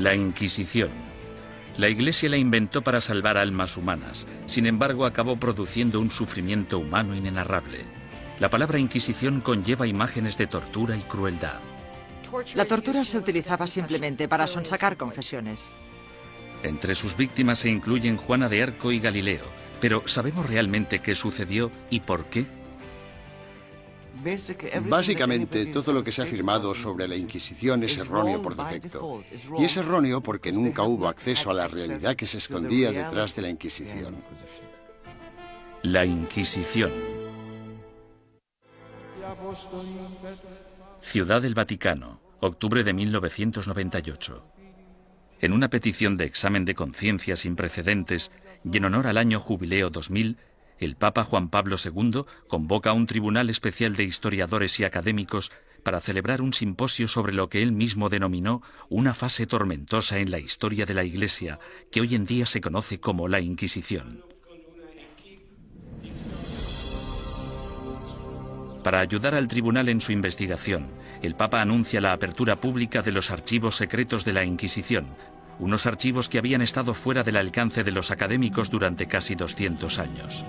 La Inquisición. La Iglesia la inventó para salvar almas humanas, sin embargo acabó produciendo un sufrimiento humano inenarrable. La palabra Inquisición conlleva imágenes de tortura y crueldad. La tortura se utilizaba simplemente para sonsacar confesiones. Entre sus víctimas se incluyen Juana de Arco y Galileo, pero ¿sabemos realmente qué sucedió y por qué? Básicamente, todo lo que se ha afirmado sobre la Inquisición es erróneo por defecto. Y es erróneo porque nunca hubo acceso a la realidad que se escondía detrás de la Inquisición. La Inquisición. Ciudad del Vaticano, octubre de 1998. En una petición de examen de conciencia sin precedentes y en honor al año jubileo 2000, el Papa Juan Pablo II convoca a un tribunal especial de historiadores y académicos para celebrar un simposio sobre lo que él mismo denominó una fase tormentosa en la historia de la Iglesia, que hoy en día se conoce como la Inquisición. Para ayudar al tribunal en su investigación, el Papa anuncia la apertura pública de los archivos secretos de la Inquisición, unos archivos que habían estado fuera del alcance de los académicos durante casi 200 años.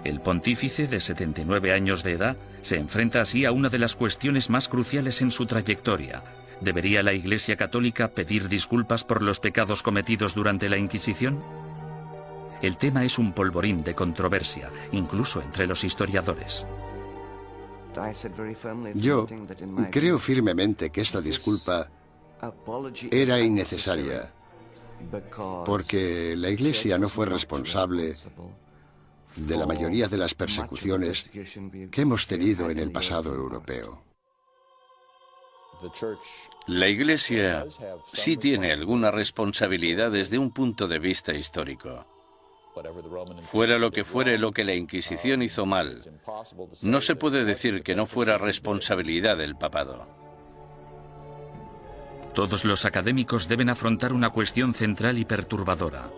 El pontífice, de 79 años de edad, se enfrenta así a una de las cuestiones más cruciales en su trayectoria. ¿Debería la Iglesia Católica pedir disculpas por los pecados cometidos durante la Inquisición? El tema es un polvorín de controversia, incluso entre los historiadores. Yo creo firmemente que esta disculpa era innecesaria, porque la Iglesia no fue responsable de la mayoría de las persecuciones que hemos tenido en el pasado europeo. La Iglesia sí tiene alguna responsabilidad desde un punto de vista histórico. Fuera lo que fuere lo que la Inquisición hizo mal, no se puede decir que no fuera responsabilidad del papado. Todos los académicos deben afrontar una cuestión central y perturbadora.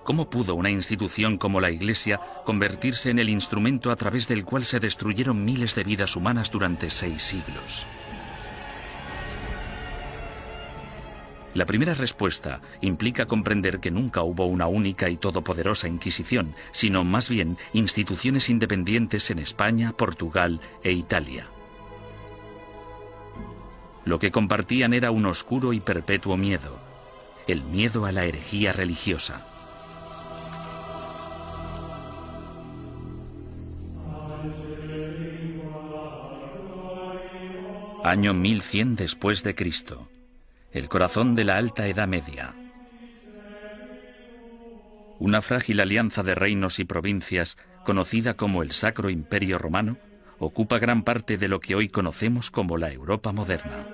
¿Cómo pudo una institución como la Iglesia convertirse en el instrumento a través del cual se destruyeron miles de vidas humanas durante 6 siglos? La primera respuesta implica comprender que nunca hubo una única y todopoderosa Inquisición, sino más bien instituciones independientes en España, Portugal e Italia. Lo que compartían era un oscuro y perpetuo miedo, el miedo a la herejía religiosa. Año 1100 después de Cristo. El corazón de la Alta Edad Media. Una frágil alianza de reinos y provincias, conocida como el Sacro Imperio Romano, ocupa gran parte de lo que hoy conocemos como la Europa moderna.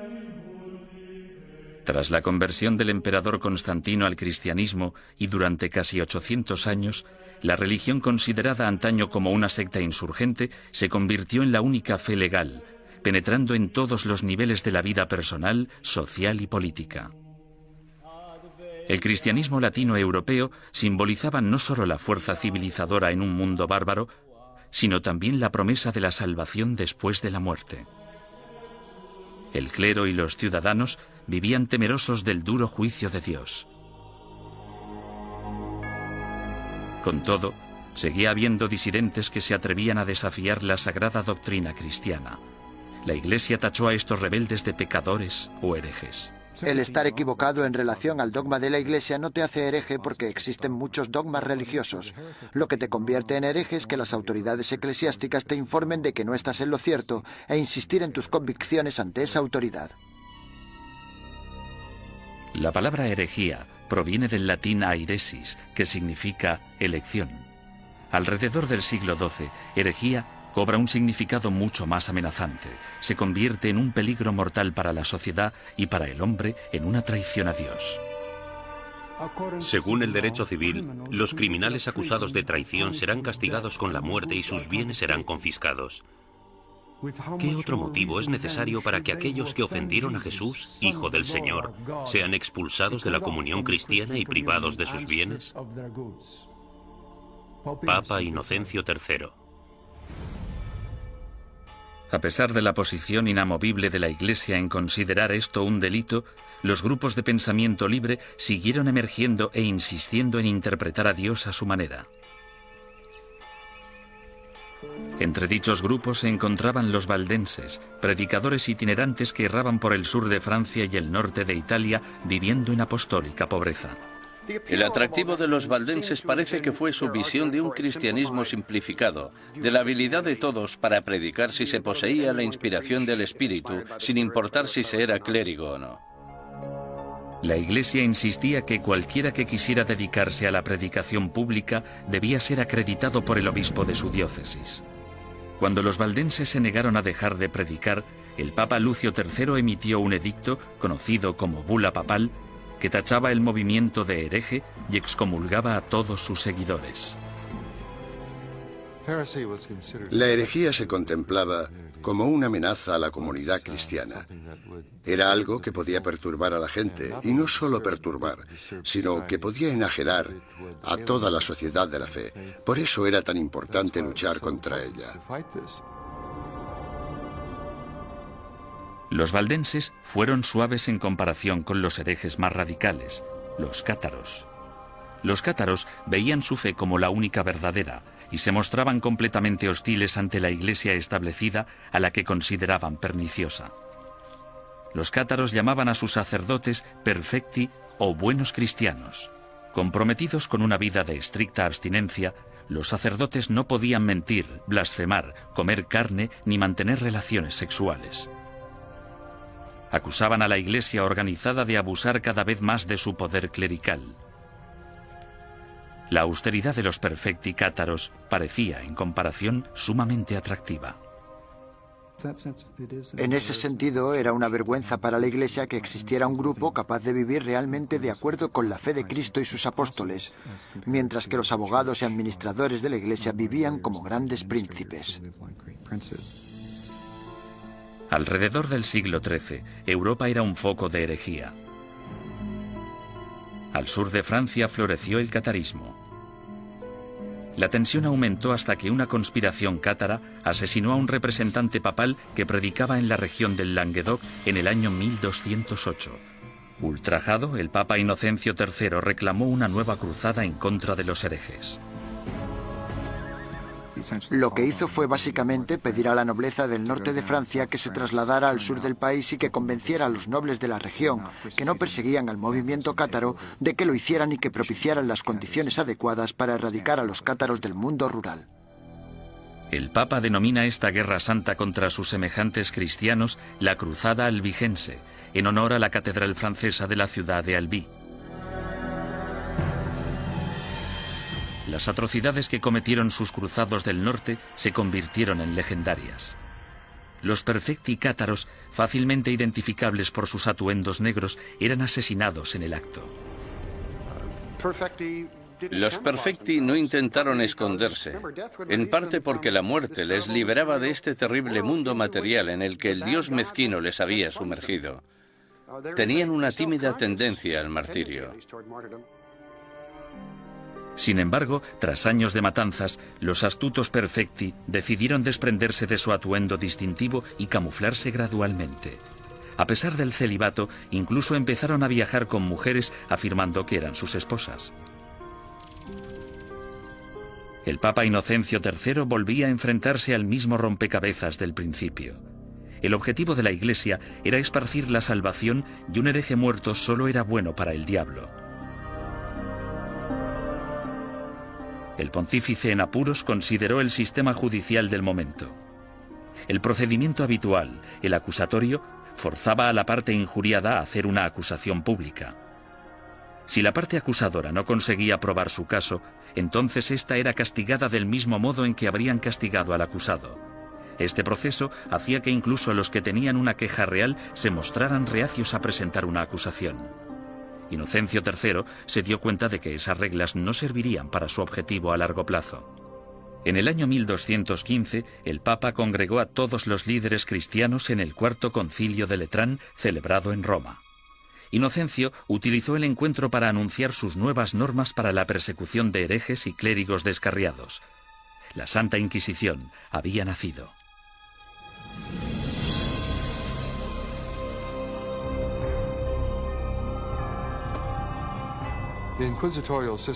Tras la conversión del emperador Constantino al cristianismo y durante casi 800 años, la religión considerada antaño como una secta insurgente se convirtió en la única fe legal, penetrando en todos los niveles de la vida personal, social y política. El cristianismo latino-europeo simbolizaba no solo la fuerza civilizadora en un mundo bárbaro, sino también la promesa de la salvación después de la muerte. El clero y los ciudadanos vivían temerosos del duro juicio de Dios. Con todo, seguía habiendo disidentes que se atrevían a desafiar la sagrada doctrina cristiana. La Iglesia tachó a estos rebeldes de pecadores o herejes. El estar equivocado en relación al dogma de la Iglesia no te hace hereje porque existen muchos dogmas religiosos. Lo que te convierte en hereje es que las autoridades eclesiásticas te informen de que no estás en lo cierto e insistir en tus convicciones ante esa autoridad. La palabra herejía proviene del latín airesis, que significa elección. Alrededor del siglo XII, herejía cobra un significado mucho más amenazante. Se convierte en un peligro mortal para la sociedad y para el hombre en una traición a Dios. Según el derecho civil, los criminales acusados de traición serán castigados con la muerte y sus bienes serán confiscados. ¿Qué otro motivo es necesario para que aquellos que ofendieron a Jesús, Hijo del Señor, sean expulsados de la comunión cristiana y privados de sus bienes? Papa Inocencio III. A pesar de la posición inamovible de la Iglesia en considerar esto un delito, los grupos de pensamiento libre siguieron emergiendo e insistiendo en interpretar a Dios a su manera. Entre dichos grupos se encontraban los valdenses, predicadores itinerantes que erraban por el sur de Francia y el norte de Italia, viviendo en apostólica pobreza. El atractivo de los valdenses parece que fue su visión de un cristianismo simplificado, de la habilidad de todos para predicar si se poseía la inspiración del Espíritu, sin importar si se era clérigo o no. La Iglesia insistía que cualquiera que quisiera dedicarse a la predicación pública debía ser acreditado por el obispo de su diócesis. Cuando los valdenses se negaron a dejar de predicar, el Papa Lucio III emitió un edicto, conocido como Bula Papal, que tachaba el movimiento de hereje y excomulgaba a todos sus seguidores. La herejía se contemplaba como una amenaza a la comunidad cristiana. Era algo que podía perturbar a la gente, y no solo perturbar, sino que podía enajenar a toda la sociedad de la fe. Por eso era tan importante luchar contra ella. Los valdenses fueron suaves en comparación con los herejes más radicales, los cátaros. Los cátaros veían su fe como la única verdadera y se mostraban completamente hostiles ante la Iglesia establecida, a la que consideraban perniciosa. Los cátaros llamaban a sus sacerdotes perfecti o buenos cristianos. Comprometidos con una vida de estricta abstinencia, los sacerdotes no podían mentir, blasfemar, comer carne ni mantener relaciones sexuales. Acusaban a la Iglesia organizada de abusar cada vez más de su poder clerical. La austeridad de los perfecti cátaros parecía, en comparación, sumamente atractiva. En ese sentido, era una vergüenza para la Iglesia que existiera un grupo capaz de vivir realmente de acuerdo con la fe de Cristo y sus apóstoles, mientras que los abogados y administradores de la Iglesia vivían como grandes príncipes. Alrededor del siglo XIII, Europa era un foco de herejía. Al sur de Francia floreció el catarismo. La tensión aumentó hasta que una conspiración cátara asesinó a un representante papal que predicaba en la región del Languedoc en el año 1208. Ultrajado, el Papa Inocencio III reclamó una nueva cruzada en contra de los herejes. Lo que hizo fue básicamente pedir a la nobleza del norte de Francia que se trasladara al sur del país y que convenciera a los nobles de la región, que no perseguían al movimiento cátaro, de que lo hicieran y que propiciaran las condiciones adecuadas para erradicar a los cátaros del mundo rural. El Papa denomina esta guerra santa contra sus semejantes cristianos la Cruzada Albigense, en honor a la catedral francesa de la ciudad de Albi. Las atrocidades que cometieron sus cruzados del norte se convirtieron en legendarias. Los perfecti cátaros, fácilmente identificables por sus atuendos negros, eran asesinados en el acto. Los perfecti no intentaron esconderse, en parte porque la muerte les liberaba de este terrible mundo material en el que el Dios mezquino les había sumergido. Tenían una tímida tendencia al martirio. Sin embargo, tras años de matanzas, los astutos perfecti decidieron desprenderse de su atuendo distintivo y camuflarse gradualmente. A pesar del celibato, incluso empezaron a viajar con mujeres afirmando que eran sus esposas. El Papa Inocencio III volvía a enfrentarse al mismo rompecabezas del principio. El objetivo de la Iglesia era esparcir la salvación y un hereje muerto solo era bueno para el diablo. El pontífice en apuros consideró el sistema judicial del momento. El procedimiento habitual, el acusatorio, forzaba a la parte injuriada a hacer una acusación pública. Si la parte acusadora no conseguía probar su caso, entonces ésta era castigada del mismo modo en que habrían castigado al acusado. Este proceso hacía que incluso los que tenían una queja real se mostraran reacios a presentar una acusación. Inocencio III se dio cuenta de que esas reglas no servirían para su objetivo a largo plazo. En el año 1215, el Papa congregó a todos los líderes cristianos en el Cuarto Concilio de Letrán, celebrado en Roma. Inocencio utilizó el encuentro para anunciar sus nuevas normas para la persecución de herejes y clérigos descarriados. La Santa Inquisición había nacido.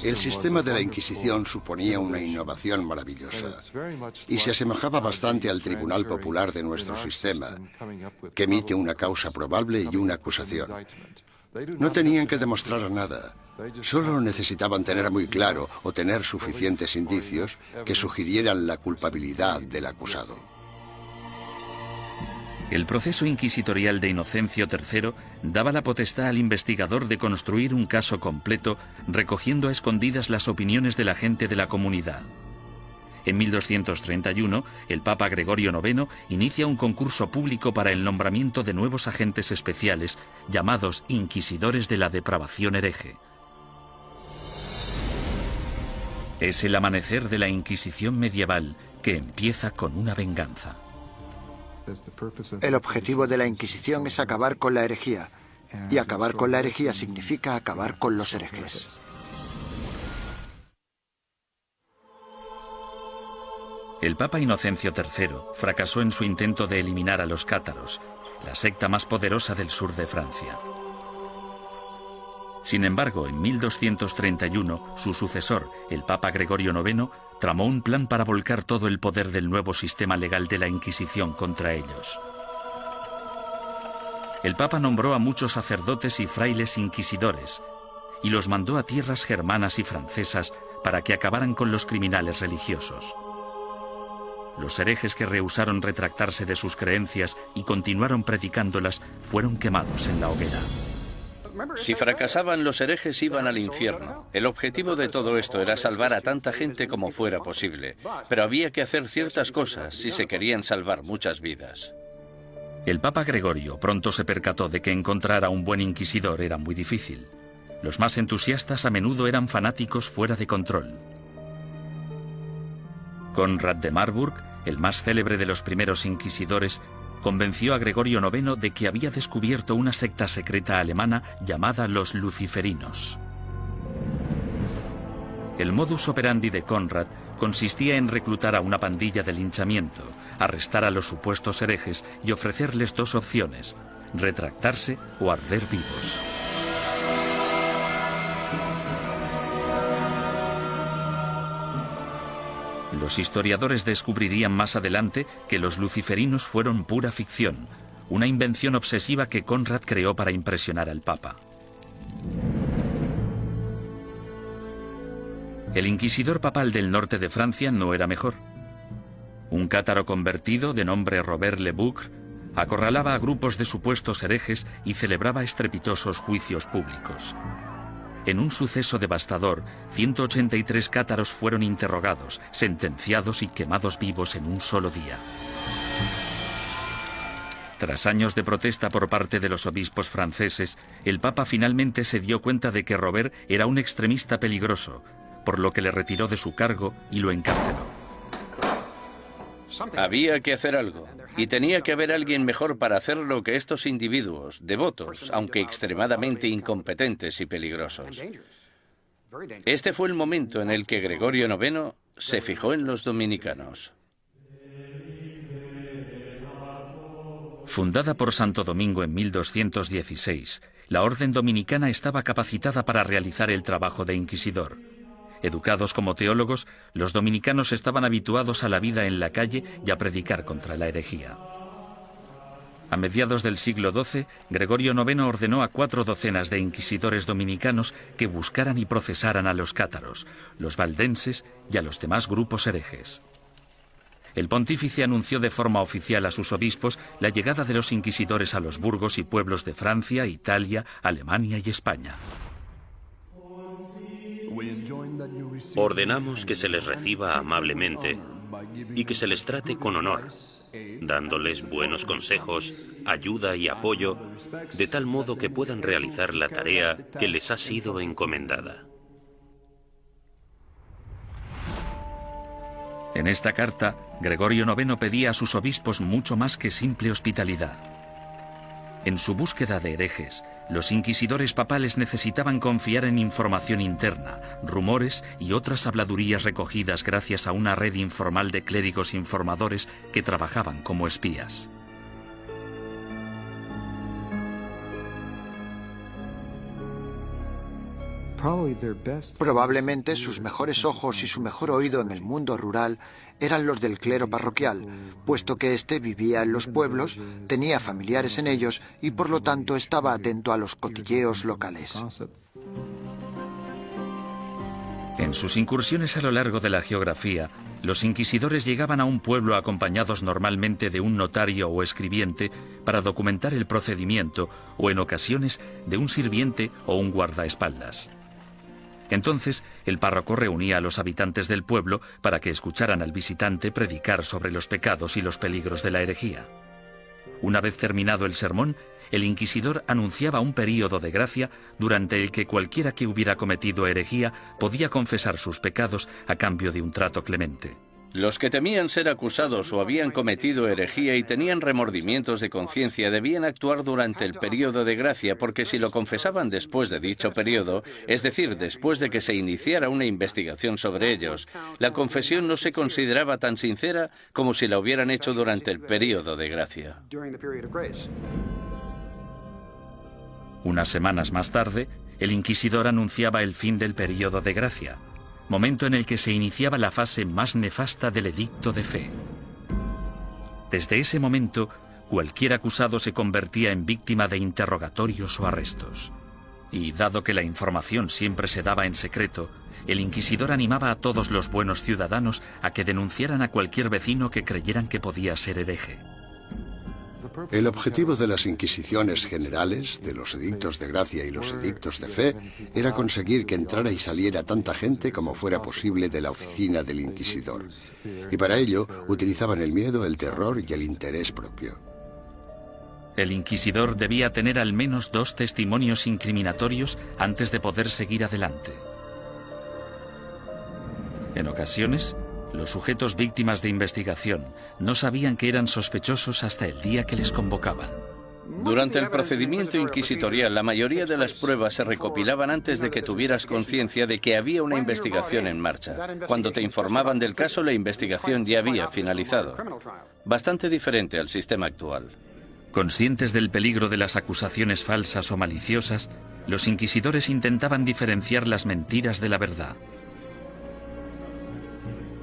El sistema de la Inquisición suponía una innovación maravillosa y se asemejaba bastante al Tribunal Popular de nuestro sistema, que emite una causa probable y una acusación. No tenían que demostrar nada, solo necesitaban tener muy claro o tener suficientes indicios que sugirieran la culpabilidad del acusado. El proceso inquisitorial de Inocencio III daba la potestad al investigador de construir un caso completo, recogiendo a escondidas las opiniones de la gente de la comunidad. En 1231, el Papa Gregorio IX inicia un concurso público para el nombramiento de nuevos agentes especiales, llamados inquisidores de la depravación hereje. Es el amanecer de la Inquisición medieval, que empieza con una venganza. El objetivo de la Inquisición es acabar con la herejía, y acabar con la herejía significa acabar con los herejes. El Papa Inocencio III fracasó en su intento de eliminar a los cátaros, la secta más poderosa del sur de Francia. Sin embargo, en 1231, su sucesor, el Papa Gregorio IX, tramó un plan para volcar todo el poder del nuevo sistema legal de la Inquisición contra ellos. El Papa nombró a muchos sacerdotes y frailes inquisidores y los mandó a tierras germanas y francesas para que acabaran con los criminales religiosos. Los herejes que rehusaron retractarse de sus creencias y continuaron predicándolas fueron quemados en la hoguera. Si fracasaban los herejes, iban al infierno. El objetivo de todo esto era salvar a tanta gente como fuera posible, pero había que hacer ciertas cosas si se querían salvar muchas vidas. El Papa Gregorio pronto se percató de que encontrar a un buen inquisidor era muy difícil. Los más entusiastas a menudo eran fanáticos fuera de control. Conrad de Marburg, el más célebre de los primeros inquisidores, convenció a Gregorio IX de que había descubierto una secta secreta alemana llamada los luciferinos. El modus operandi de Conrad consistía en reclutar a una pandilla de linchamiento, arrestar a los supuestos herejes y ofrecerles dos opciones: retractarse o arder vivos. Los historiadores descubrirían más adelante que los luciferinos fueron pura ficción, una invención obsesiva que Conrad creó para impresionar al Papa. El inquisidor papal del norte de Francia no era mejor. Un cátaro convertido de nombre Robert Le Boucq acorralaba a grupos de supuestos herejes y celebraba estrepitosos juicios públicos. En un suceso devastador, 183 cátaros fueron interrogados, sentenciados y quemados vivos en un solo día. Tras años de protesta por parte de los obispos franceses, el Papa finalmente se dio cuenta de que Robert era un extremista peligroso, por lo que le retiró de su cargo y lo encarceló. Había que hacer algo, y tenía que haber alguien mejor para hacerlo que estos individuos, devotos, aunque extremadamente incompetentes y peligrosos. Este fue el momento en el que Gregorio IX se fijó en los dominicanos. Fundada por Santo Domingo en 1216, la orden dominicana estaba capacitada para realizar el trabajo de inquisidor. Educados como teólogos, los dominicanos estaban habituados a la vida en la calle y a predicar contra la herejía. A mediados del siglo XII, Gregorio IX ordenó a 4 docenas de inquisidores dominicanos que buscaran y procesaran a los cátaros, los valdenses y a los demás grupos herejes. El pontífice anunció de forma oficial a sus obispos la llegada de los inquisidores a los burgos y pueblos de Francia, Italia, Alemania y España. Ordenamos que se les reciba amablemente y que se les trate con honor, dándoles buenos consejos, ayuda y apoyo, de tal modo que puedan realizar la tarea que les ha sido encomendada. En esta carta, Gregorio IX pedía a sus obispos mucho más que simple hospitalidad. En su búsqueda de herejes, los inquisidores papales necesitaban confiar en información interna, rumores y otras habladurías recogidas gracias a una red informal de clérigos informadores que trabajaban como espías. Probablemente sus mejores ojos y su mejor oído en el mundo rural eran los del clero parroquial, puesto que éste vivía en los pueblos, tenía familiares en ellos y por lo tanto estaba atento a los cotilleos locales. En sus incursiones a lo largo de la geografía, los inquisidores llegaban a un pueblo acompañados normalmente de un notario o escribiente para documentar el procedimiento o, en ocasiones, de un sirviente o un guardaespaldas. Entonces, el párroco reunía a los habitantes del pueblo para que escucharan al visitante predicar sobre los pecados y los peligros de la herejía. Una vez terminado el sermón, el inquisidor anunciaba un período de gracia durante el que cualquiera que hubiera cometido herejía podía confesar sus pecados a cambio de un trato clemente. Los que temían ser acusados o habían cometido herejía y tenían remordimientos de conciencia debían actuar durante el período de gracia, porque si lo confesaban después de dicho período, es decir, después de que se iniciara una investigación sobre ellos, la confesión no se consideraba tan sincera como si la hubieran hecho durante el período de gracia. Unas semanas más tarde, el inquisidor anunciaba el fin del período de gracia, momento en el que se iniciaba la fase más nefasta del edicto de fe. Desde ese momento, cualquier acusado se convertía en víctima de interrogatorios o arrestos. Y dado que la información siempre se daba en secreto, el inquisidor animaba a todos los buenos ciudadanos a que denunciaran a cualquier vecino que creyeran que podía ser hereje. El objetivo de las inquisiciones generales, de los edictos de gracia y los edictos de fe, era conseguir que entrara y saliera tanta gente como fuera posible de la oficina del inquisidor. Y para ello utilizaban el miedo, el terror y el interés propio. El inquisidor debía tener al menos 2 testimonios incriminatorios antes de poder seguir adelante. En ocasiones, los sujetos víctimas de investigación no sabían que eran sospechosos hasta el día que les convocaban. Durante el procedimiento inquisitorial, la mayoría de las pruebas se recopilaban antes de que tuvieras conciencia de que había una investigación en marcha. Cuando te informaban del caso, la investigación ya había finalizado. Bastante diferente al sistema actual. Conscientes del peligro de las acusaciones falsas o maliciosas, los inquisidores intentaban diferenciar las mentiras de la verdad.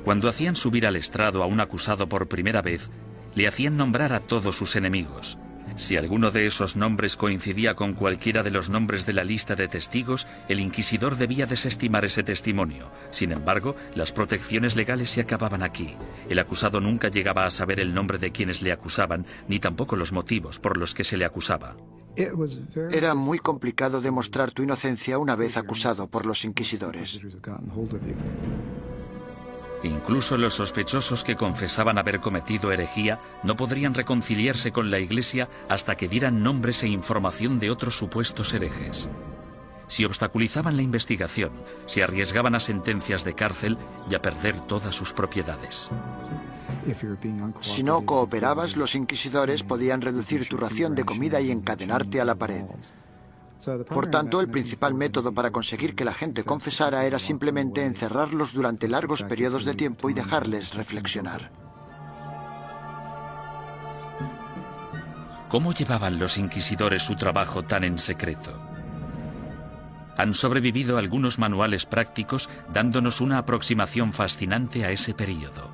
Cuando hacían subir al estrado a un acusado por primera vez, le hacían nombrar a todos sus enemigos. Si alguno de esos nombres coincidía con cualquiera de los nombres de la lista de testigos, el inquisidor debía desestimar ese testimonio. Sin embargo, las protecciones legales se acababan aquí. El acusado nunca llegaba a saber el nombre de quienes le acusaban, ni tampoco los motivos por los que se le acusaba. Era muy complicado demostrar tu inocencia una vez acusado por los inquisidores. Incluso los sospechosos que confesaban haber cometido herejía no podrían reconciliarse con la Iglesia hasta que dieran nombres e información de otros supuestos herejes. Si obstaculizaban la investigación, se arriesgaban a sentencias de cárcel y a perder todas sus propiedades. Si no cooperabas, los inquisidores podían reducir tu ración de comida y encadenarte a la pared. Por tanto, el principal método para conseguir que la gente confesara era simplemente encerrarlos durante largos periodos de tiempo y dejarles reflexionar. ¿Cómo llevaban los inquisidores su trabajo tan en secreto? Han sobrevivido algunos manuales prácticos dándonos una aproximación fascinante a ese período.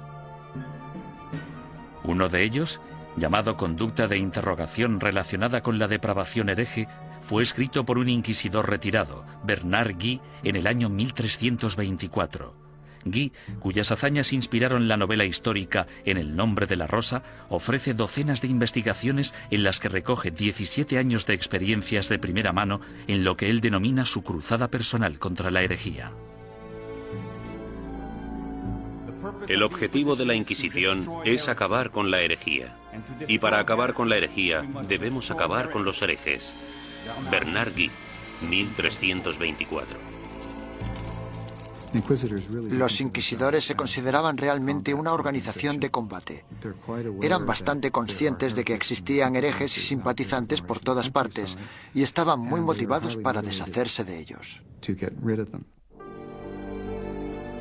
Uno de ellos, llamado Conducta de interrogación relacionada con la depravación hereje, fue escrito por un inquisidor retirado, Bernard Guy, en el año 1324. Guy, cuyas hazañas inspiraron la novela histórica En el nombre de la rosa, ofrece docenas de investigaciones en las que recoge 17 años de experiencias de primera mano en lo que él denomina su cruzada personal contra la herejía. El objetivo de la Inquisición es acabar con la herejía. Y para acabar con la herejía, debemos acabar con los herejes. Bernard Guy, 1324. Los inquisidores se consideraban realmente una organización de combate. Eran bastante conscientes de que existían herejes y simpatizantes por todas partes y estaban muy motivados para deshacerse de ellos.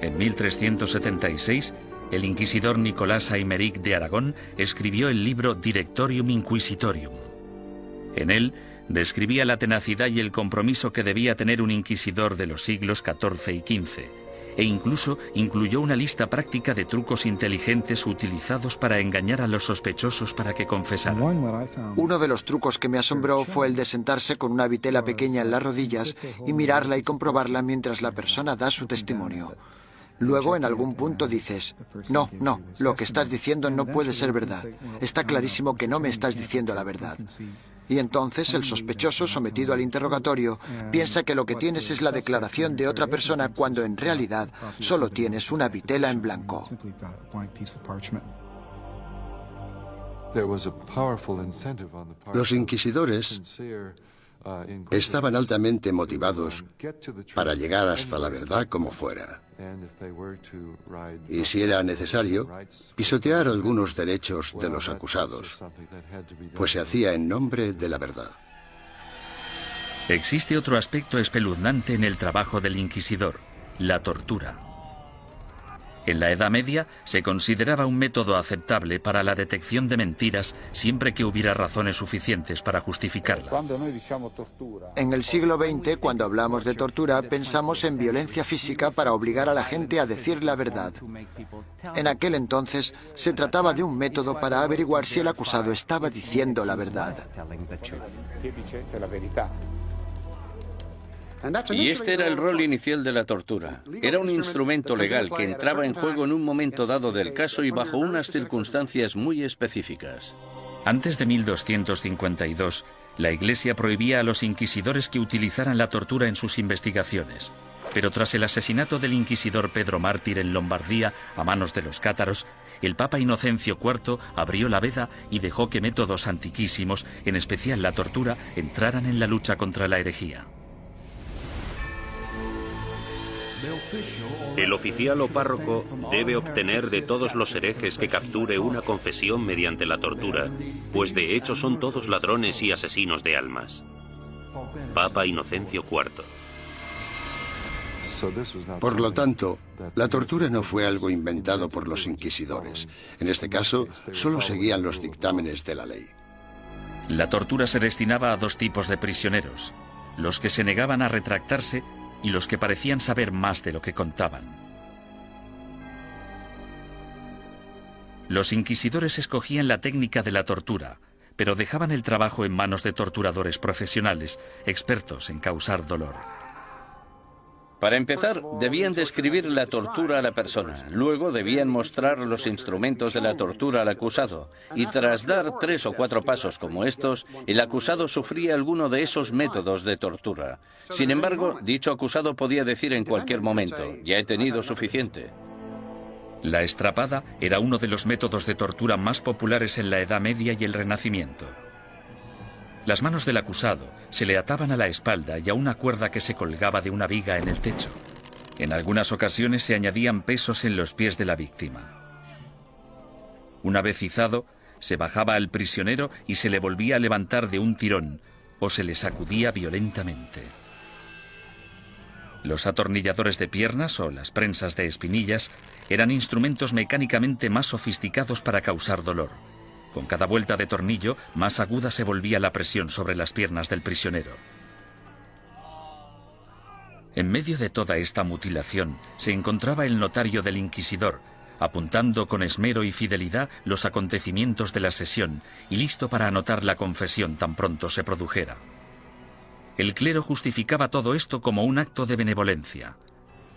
En 1376, el inquisidor Nicolás Aymeric de Aragón escribió el libro Directorium Inquisitorium. En él Describía la tenacidad y el compromiso que debía tener un inquisidor de los siglos XIV y XV, e incluso incluyó una lista práctica de trucos inteligentes utilizados para engañar a los sospechosos para que confesaran. Uno de los trucos que me asombró fue el de sentarse con una vitela pequeña en las rodillas y mirarla y comprobarla mientras la persona da su testimonio. Luego, en algún punto dices, no, lo que estás diciendo no puede ser verdad. Está clarísimo que no me estás diciendo la verdad. Y entonces el sospechoso sometido al interrogatorio piensa que lo que tienes es la declaración de otra persona cuando en realidad solo tienes una vitela en blanco. Los inquisidores estaban altamente motivados para llegar hasta la verdad como fuera. Y si era necesario, pisotear algunos derechos de los acusados, pues se hacía en nombre de la verdad. Existe otro aspecto espeluznante en el trabajo del inquisidor: la tortura. En la Edad Media se consideraba un método aceptable para la detección de mentiras siempre que hubiera razones suficientes para justificarla. En el siglo XX, cuando hablamos de tortura, pensamos en violencia física para obligar a la gente a decir la verdad. En aquel entonces, se trataba de un método para averiguar si el acusado estaba diciendo la verdad. Y este era el rol inicial de la tortura. Era un instrumento legal que entraba en juego en un momento dado del caso y bajo unas circunstancias muy específicas. Antes de 1252, la Iglesia prohibía a los inquisidores que utilizaran la tortura en sus investigaciones. Pero tras el asesinato del inquisidor Pedro Mártir en Lombardía a manos de los cátaros, el Papa Inocencio IV abrió la veda y dejó que métodos antiquísimos, en especial la tortura, entraran en la lucha contra la herejía. El oficial o párroco debe obtener de todos los herejes que capture una confesión mediante la tortura, pues de hecho son todos ladrones y asesinos de almas. Papa Inocencio IV. Por lo tanto, la tortura no fue algo inventado por los inquisidores. En este caso, solo seguían los dictámenes de la ley. La tortura se destinaba a dos tipos de prisioneros: los que se negaban a retractarse y los que parecían saber más de lo que contaban. Los inquisidores escogían la técnica de la tortura, pero dejaban el trabajo en manos de torturadores profesionales, expertos en causar dolor. Para empezar, debían describir la tortura a la persona. Luego debían mostrar los instrumentos de la tortura al acusado. Y tras dar 3 o 4 pasos como estos, el acusado sufría alguno de esos métodos de tortura. Sin embargo, dicho acusado podía decir en cualquier momento: ya he tenido suficiente. La estrapada era uno de los métodos de tortura más populares en la Edad Media y el Renacimiento. Las manos del acusado se le ataban a la espalda y a una cuerda que se colgaba de una viga en el techo. En algunas ocasiones se añadían pesos en los pies de la víctima. Una vez izado, se bajaba al prisionero y se le volvía a levantar de un tirón o se le sacudía violentamente. Los atornilladores de piernas o las prensas de espinillas eran instrumentos mecánicamente más sofisticados para causar dolor. Con cada vuelta de tornillo, más aguda se volvía la presión sobre las piernas del prisionero. En medio de toda esta mutilación se encontraba el notario del inquisidor, apuntando con esmero y fidelidad los acontecimientos de la sesión y listo para anotar la confesión tan pronto se produjera. El clero justificaba todo esto como un acto de benevolencia.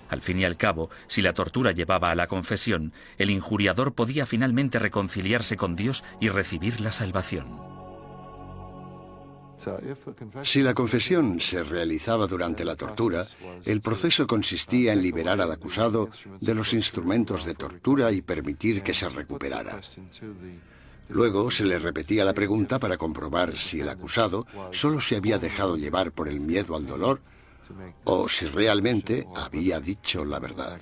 Al fin y al cabo, si la tortura llevaba a la confesión, el injuriador podía finalmente reconciliarse con Dios y recibir la salvación. Si la confesión se realizaba durante la tortura, el proceso consistía en liberar al acusado de los instrumentos de tortura y permitir que se recuperara. Luego se le repetía la pregunta para comprobar si el acusado solo se había dejado llevar por el miedo al dolor o si realmente había dicho la verdad.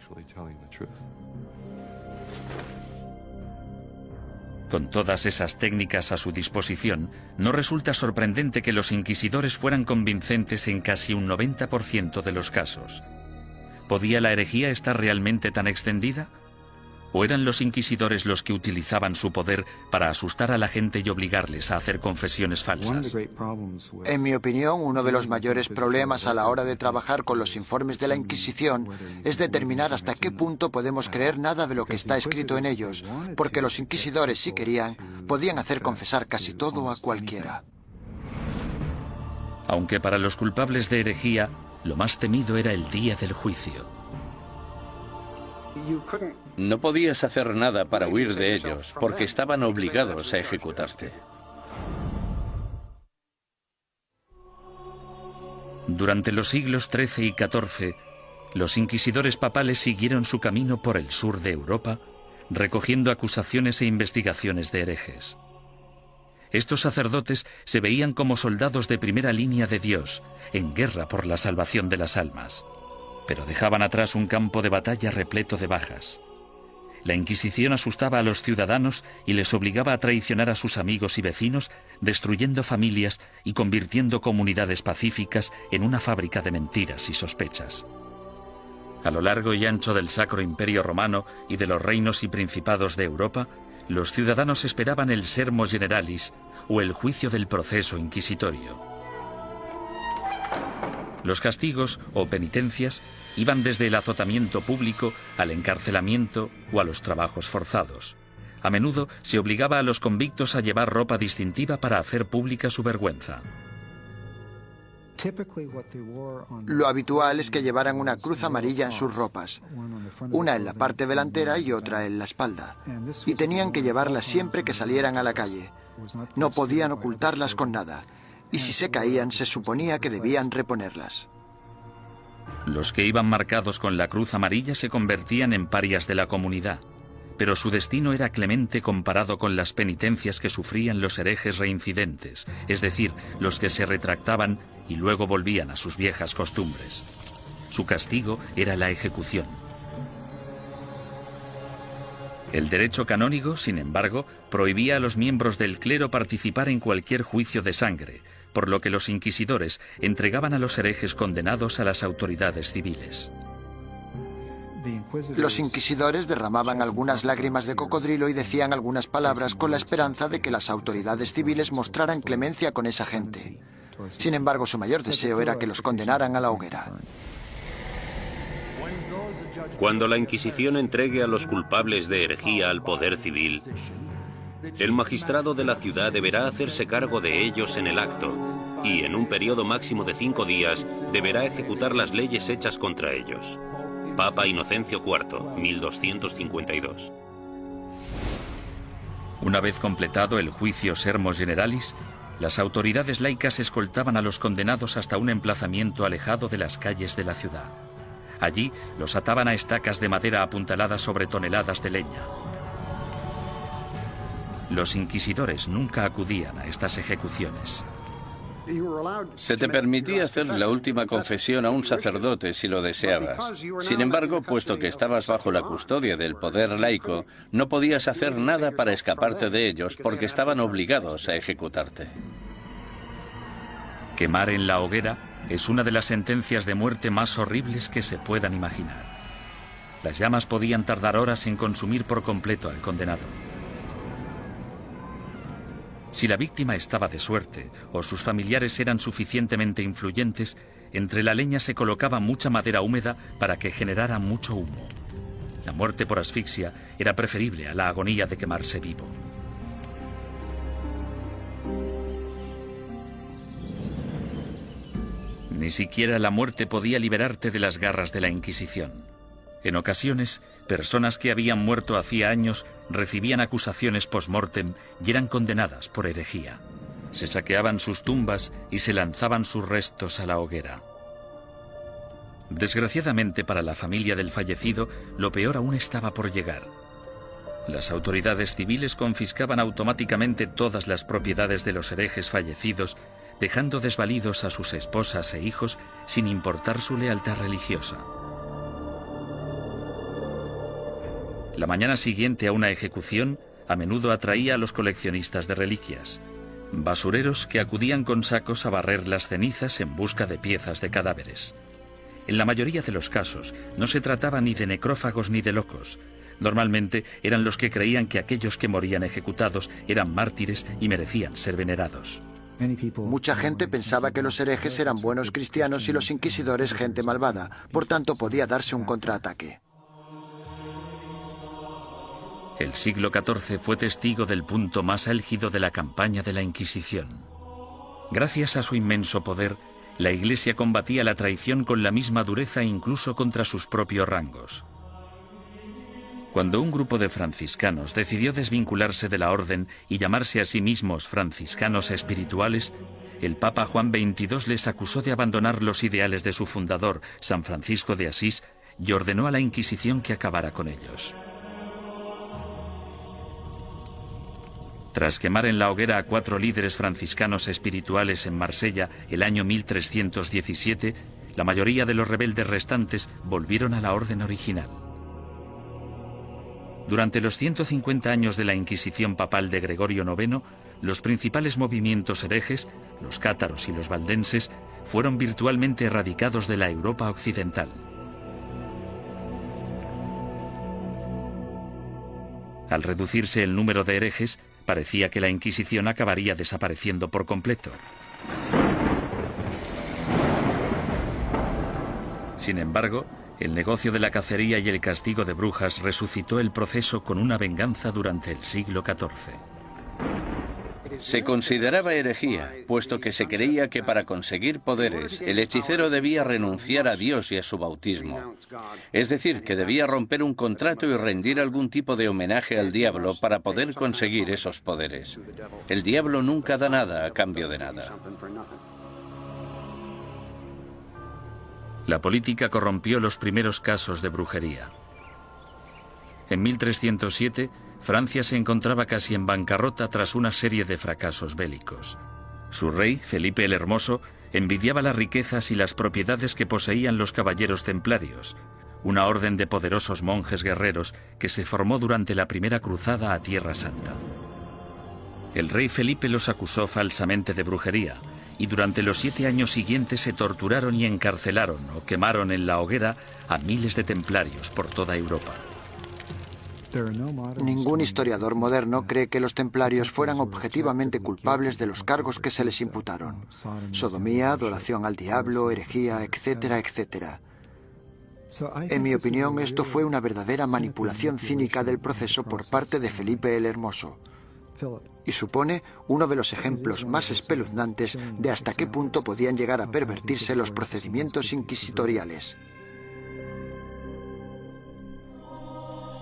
Con todas esas técnicas a su disposición, no resulta sorprendente que los inquisidores fueran convincentes en casi un 90% de los casos. ¿Podía la herejía estar realmente tan extendida? ¿O eran los inquisidores los que utilizaban su poder para asustar a la gente y obligarles a hacer confesiones falsas? En mi opinión, uno de los mayores problemas a la hora de trabajar con los informes de la Inquisición es determinar hasta qué punto podemos creer nada de lo que está escrito en ellos, porque los inquisidores, si querían, podían hacer confesar casi todo a cualquiera. Aunque para los culpables de herejía, lo más temido era el día del juicio. No podías hacer nada para huir de ellos, porque estaban obligados a ejecutarte. Durante los siglos XIII y XIV, los inquisidores papales siguieron su camino por el sur de Europa, recogiendo acusaciones e investigaciones de herejes. Estos sacerdotes se veían como soldados de primera línea de Dios, en guerra por la salvación de las almas, pero dejaban atrás un campo de batalla repleto de bajas. La Inquisición asustaba a los ciudadanos y les obligaba a traicionar a sus amigos y vecinos, destruyendo familias y convirtiendo comunidades pacíficas en una fábrica de mentiras y sospechas. A lo largo y ancho del Sacro Imperio Romano y de los reinos y principados de Europa, los ciudadanos esperaban el Sermo Generalis o el juicio del proceso inquisitorio. Los castigos o penitencias iban desde el azotamiento público al encarcelamiento o a los trabajos forzados. A menudo se obligaba a los convictos a llevar ropa distintiva para hacer pública su vergüenza. Lo habitual es que llevaran una cruz amarilla en sus ropas, una en la parte delantera y otra en la espalda, y tenían que llevarlas siempre que salieran a la calle. No podían ocultarlas con nada, y si se caían se suponía que debían reponerlas. Los que iban marcados con la cruz amarilla se convertían en parias de la comunidad, pero su destino era clemente comparado con las penitencias que sufrían los herejes reincidentes, es decir, los que se retractaban y luego volvían a sus viejas costumbres. Su castigo era la ejecución. El derecho canónico, sin embargo, prohibía a los miembros del clero participar en cualquier juicio de sangre, por lo que los inquisidores entregaban a los herejes condenados a las autoridades civiles. Los inquisidores derramaban algunas lágrimas de cocodrilo y decían algunas palabras con la esperanza de que las autoridades civiles mostraran clemencia con esa gente. Sin embargo, su mayor deseo era que los condenaran a la hoguera. Cuando la Inquisición entregue a los culpables de herejía al poder civil, el magistrado de la ciudad deberá hacerse cargo de ellos en el acto y, en un periodo máximo de 5 días, deberá ejecutar las leyes hechas contra ellos. Papa Inocencio IV, 1252. Una vez completado el juicio Sermo Generalis, las autoridades laicas escoltaban a los condenados hasta un emplazamiento alejado de las calles de la ciudad. Allí los ataban a estacas de madera apuntaladas sobre toneladas de leña. Los inquisidores nunca acudían a estas ejecuciones. Se te permitía hacer la última confesión a un sacerdote si lo deseabas. Sin embargo, puesto que estabas bajo la custodia del poder laico, no podías hacer nada para escaparte de ellos porque estaban obligados a ejecutarte. Quemar en la hoguera es una de las sentencias de muerte más horribles que se puedan imaginar. Las llamas podían tardar horas en consumir por completo al condenado. Si la víctima estaba de suerte o sus familiares eran suficientemente influyentes, entre la leña se colocaba mucha madera húmeda para que generara mucho humo. La muerte por asfixia era preferible a la agonía de quemarse vivo. Ni siquiera la muerte podía liberarte de las garras de la Inquisición. En ocasiones, personas que habían muerto hacía años recibían acusaciones post-mortem y eran condenadas por herejía. Se saqueaban sus tumbas y se lanzaban sus restos a la hoguera. Desgraciadamente para la familia del fallecido, lo peor aún estaba por llegar. Las autoridades civiles confiscaban automáticamente todas las propiedades de los herejes fallecidos, dejando desvalidos a sus esposas e hijos sin importar su lealtad religiosa. La mañana siguiente a una ejecución a menudo atraía a los coleccionistas de reliquias, basureros que acudían con sacos a barrer las cenizas en busca de piezas de cadáveres. En la mayoría de los casos, no se trataba ni de necrófagos ni de locos. Normalmente eran los que creían que aquellos que morían ejecutados eran mártires y merecían ser venerados. Mucha gente pensaba que los herejes eran buenos cristianos y los inquisidores gente malvada, por tanto podía darse un contraataque. El siglo XIV fue testigo del punto más álgido de la campaña de la Inquisición. Gracias a su inmenso poder, la Iglesia combatía la traición con la misma dureza incluso contra sus propios rangos. Cuando un grupo de franciscanos decidió desvincularse de la orden y llamarse a sí mismos franciscanos espirituales, el Papa Juan XXII les acusó de abandonar los ideales de su fundador, San Francisco de Asís, y ordenó a la Inquisición que acabara con ellos. Tras quemar en la hoguera a 4 líderes franciscanos espirituales en Marsella el año 1317, la mayoría de los rebeldes restantes volvieron a la orden original. Durante los 150 años de la Inquisición papal de Gregorio IX, los principales movimientos herejes, los cátaros y los valdenses, fueron virtualmente erradicados de la Europa occidental. Al reducirse el número de herejes, parecía que la Inquisición acabaría desapareciendo por completo. Sin embargo, el negocio de la cacería y el castigo de brujas resucitó el proceso con una venganza durante el siglo XIV. Se consideraba herejía, puesto que se creía que para conseguir poderes el hechicero debía renunciar a Dios y a su bautismo. Es decir, que debía romper un contrato y rendir algún tipo de homenaje al diablo para poder conseguir esos poderes. El diablo nunca da nada a cambio de nada. La política corrompió los primeros casos de brujería. En 1307, Francia se encontraba casi en bancarrota tras una serie de fracasos bélicos. Su rey, Felipe el Hermoso, envidiaba las riquezas y las propiedades que poseían los caballeros templarios, una orden de poderosos monjes guerreros que se formó durante la primera cruzada a Tierra Santa. El rey Felipe los acusó falsamente de brujería, y durante los 7 años siguientes se torturaron y encarcelaron o quemaron en la hoguera a miles de templarios por toda Europa. Ningún historiador moderno cree que los templarios fueran objetivamente culpables de los cargos que se les imputaron: sodomía, adoración al diablo, herejía, etcétera, etcétera. En mi opinión, esto fue una verdadera manipulación cínica del proceso por parte de Felipe el Hermoso, y supone uno de los ejemplos más espeluznantes de hasta qué punto podían llegar a pervertirse los procedimientos inquisitoriales.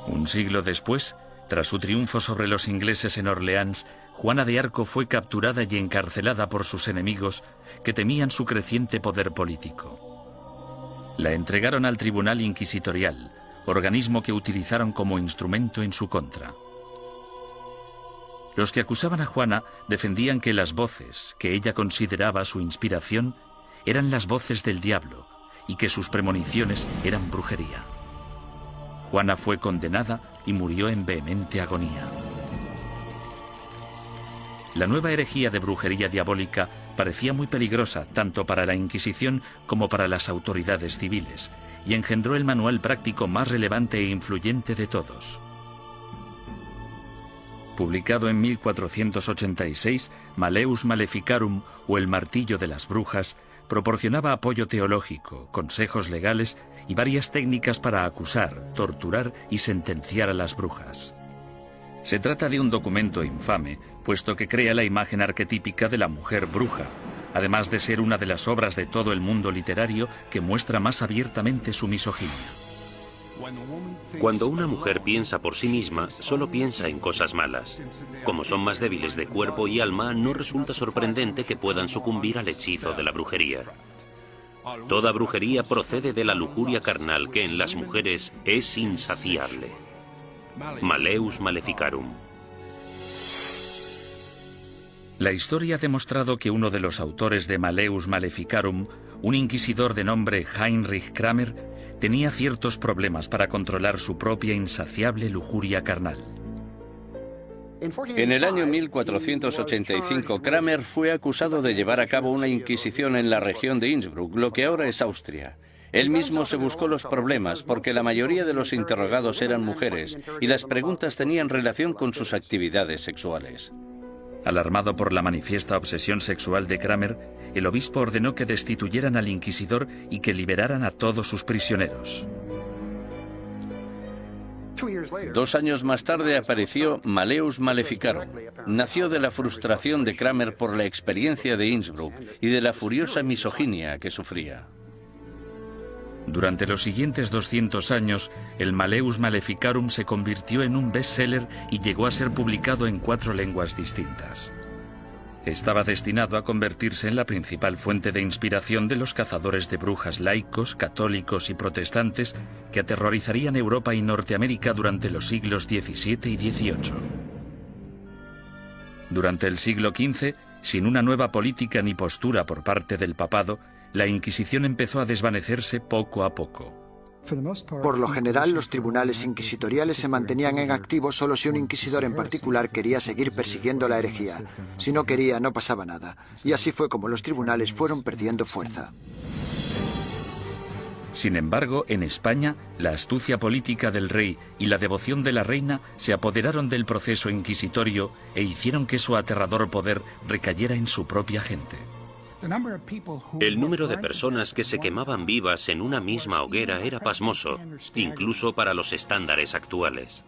Un siglo después, tras su triunfo sobre los ingleses en Orleans, Juana de Arco fue capturada y encarcelada por sus enemigos, que temían su creciente poder político. La entregaron al Tribunal Inquisitorial, organismo que utilizaron como instrumento en su contra. Los que acusaban a Juana defendían que las voces que ella consideraba su inspiración eran las voces del diablo y que sus premoniciones eran brujería. Juana fue condenada y murió en vehemente agonía. La nueva herejía de brujería diabólica parecía muy peligrosa tanto para la Inquisición como para las autoridades civiles, y engendró el manual práctico más relevante e influyente de todos. Publicado en 1486, Malleus Maleficarum, o el martillo de las brujas, proporcionaba apoyo teológico, consejos legales y varias técnicas para acusar, torturar y sentenciar a las brujas. Se trata de un documento infame, puesto que crea la imagen arquetípica de la mujer bruja, además de ser una de las obras de todo el mundo literario que muestra más abiertamente su misoginia. Cuando una mujer piensa por sí misma, solo piensa en cosas malas. Como son más débiles de cuerpo y alma, no resulta sorprendente que puedan sucumbir al hechizo de la brujería. Toda brujería procede de la lujuria carnal que en las mujeres es insaciable. Malleus Maleficarum. La historia ha demostrado que uno de los autores de Malleus Maleficarum, un inquisidor de nombre Heinrich Kramer, tenía ciertos problemas para controlar su propia insaciable lujuria carnal. En el año 1485, Kramer fue acusado de llevar a cabo una inquisición en la región de Innsbruck, lo que ahora es Austria. Él mismo se buscó los problemas porque la mayoría de los interrogados eran mujeres y las preguntas tenían relación con sus actividades sexuales. Alarmado por la manifiesta obsesión sexual de Kramer, el obispo ordenó que destituyeran al inquisidor y que liberaran a todos sus prisioneros. 2 años más tarde apareció Malleus Maleficarum. Nació de la frustración de Kramer por la experiencia de Innsbruck y de la furiosa misoginia que sufría. Durante los siguientes 200 años, el Malleus Maleficarum se convirtió en un bestseller y llegó a ser publicado en 4 lenguas distintas. Estaba destinado a convertirse en la principal fuente de inspiración de los cazadores de brujas laicos, católicos y protestantes que aterrorizarían Europa y Norteamérica durante los siglos XVII y XVIII. Durante el siglo XV, sin una nueva política ni postura por parte del papado, la Inquisición empezó a desvanecerse poco a poco. Por lo general, los tribunales inquisitoriales se mantenían en activo solo si un inquisidor en particular quería seguir persiguiendo la herejía. Si no quería, no pasaba nada. Y así fue como los tribunales fueron perdiendo fuerza. Sin embargo, en España, la astucia política del rey y la devoción de la reina se apoderaron del proceso inquisitorio e hicieron que su aterrador poder recayera en su propia gente. El número de personas que se quemaban vivas en una misma hoguera era pasmoso, incluso para los estándares actuales.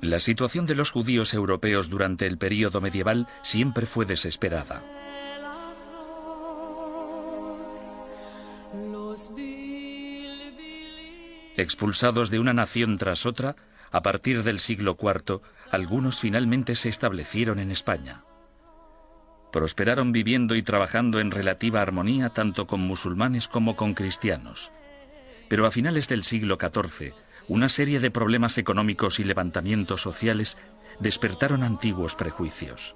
La situación de los judíos europeos durante el período medieval siempre fue desesperada. Expulsados de una nación tras otra, a partir del siglo IV, algunos finalmente se establecieron en España. Prosperaron viviendo y trabajando en relativa armonía tanto con musulmanes como con cristianos. Pero a finales del siglo XIV, una serie de problemas económicos y levantamientos sociales despertaron antiguos prejuicios.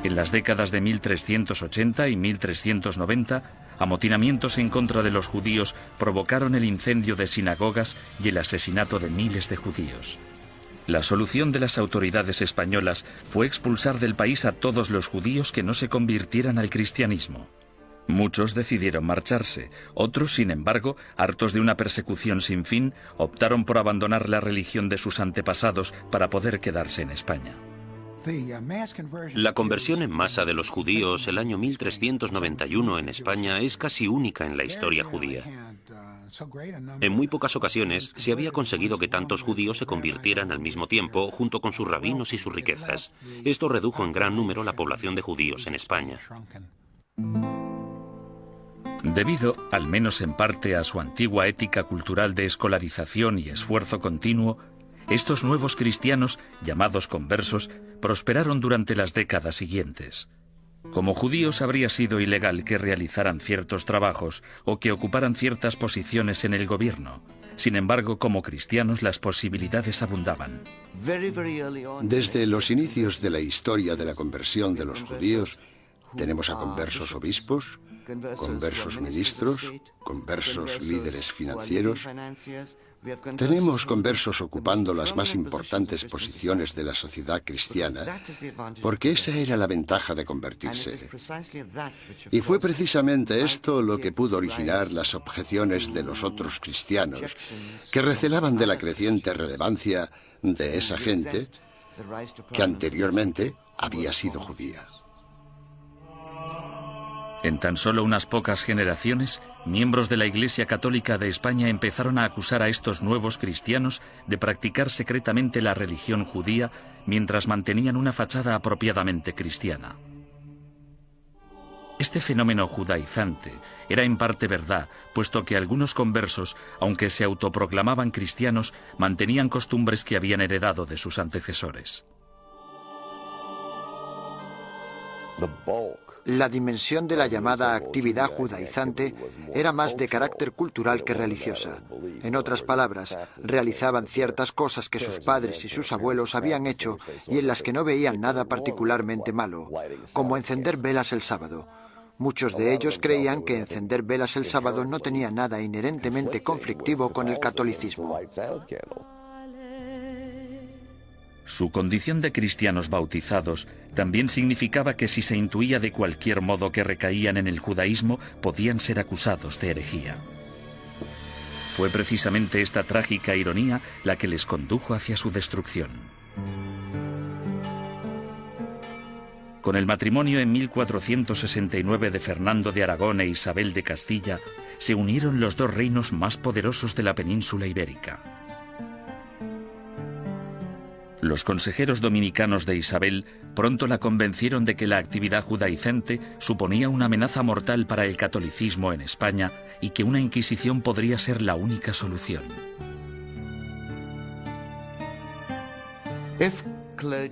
En las décadas de 1380 y 1390, amotinamientos en contra de los judíos provocaron el incendio de sinagogas y el asesinato de miles de judíos. La solución de las autoridades españolas fue expulsar del país a todos los judíos que no se convirtieran al cristianismo. Muchos decidieron marcharse, otros, sin embargo, hartos de una persecución sin fin, optaron por abandonar la religión de sus antepasados para poder quedarse en España. La conversión en masa de los judíos el año 1391 en España es casi única en la historia judía. En muy pocas ocasiones se había conseguido que tantos judíos se convirtieran al mismo tiempo junto con sus rabinos y sus riquezas. Esto redujo en gran número la población de judíos en España. Debido, al menos en parte, a su antigua ética cultural de escolarización y esfuerzo continuo, estos nuevos cristianos, llamados conversos, prosperaron durante las décadas siguientes. Como judíos habría sido ilegal que realizaran ciertos trabajos o que ocuparan ciertas posiciones en el gobierno. Sin embargo, como cristianos las posibilidades abundaban. Desde los inicios de la historia de la conversión de los judíos, tenemos a conversos obispos, conversos ministros, conversos líderes financieros. Tenemos conversos ocupando las más importantes posiciones de la sociedad cristiana, porque esa era la ventaja de convertirse. Y fue precisamente esto lo que pudo originar las objeciones de los otros cristianos, que recelaban de la creciente relevancia de esa gente que anteriormente había sido judía. En tan solo unas pocas generaciones, miembros de la Iglesia Católica de España empezaron a acusar a estos nuevos cristianos de practicar secretamente la religión judía mientras mantenían una fachada apropiadamente cristiana. Este fenómeno judaizante era en parte verdad, puesto que algunos conversos, aunque se autoproclamaban cristianos, mantenían costumbres que habían heredado de sus antecesores. La dimensión de la llamada actividad judaizante era más de carácter cultural que religiosa. En otras palabras, realizaban ciertas cosas que sus padres y sus abuelos habían hecho y en las que no veían nada particularmente malo, como encender velas el sábado. Muchos de ellos creían que encender velas el sábado no tenía nada inherentemente conflictivo con el catolicismo. Su condición de cristianos bautizados también significaba que si se intuía de cualquier modo que recaían en el judaísmo, podían ser acusados de herejía. Fue precisamente esta trágica ironía la que les condujo hacia su destrucción. Con el matrimonio en 1469 de Fernando de Aragón e Isabel de Castilla, se unieron los dos reinos más poderosos de la península ibérica. Los consejeros dominicanos de Isabel pronto la convencieron de que la actividad judaizante suponía una amenaza mortal para el catolicismo en España y que una Inquisición podría ser la única solución.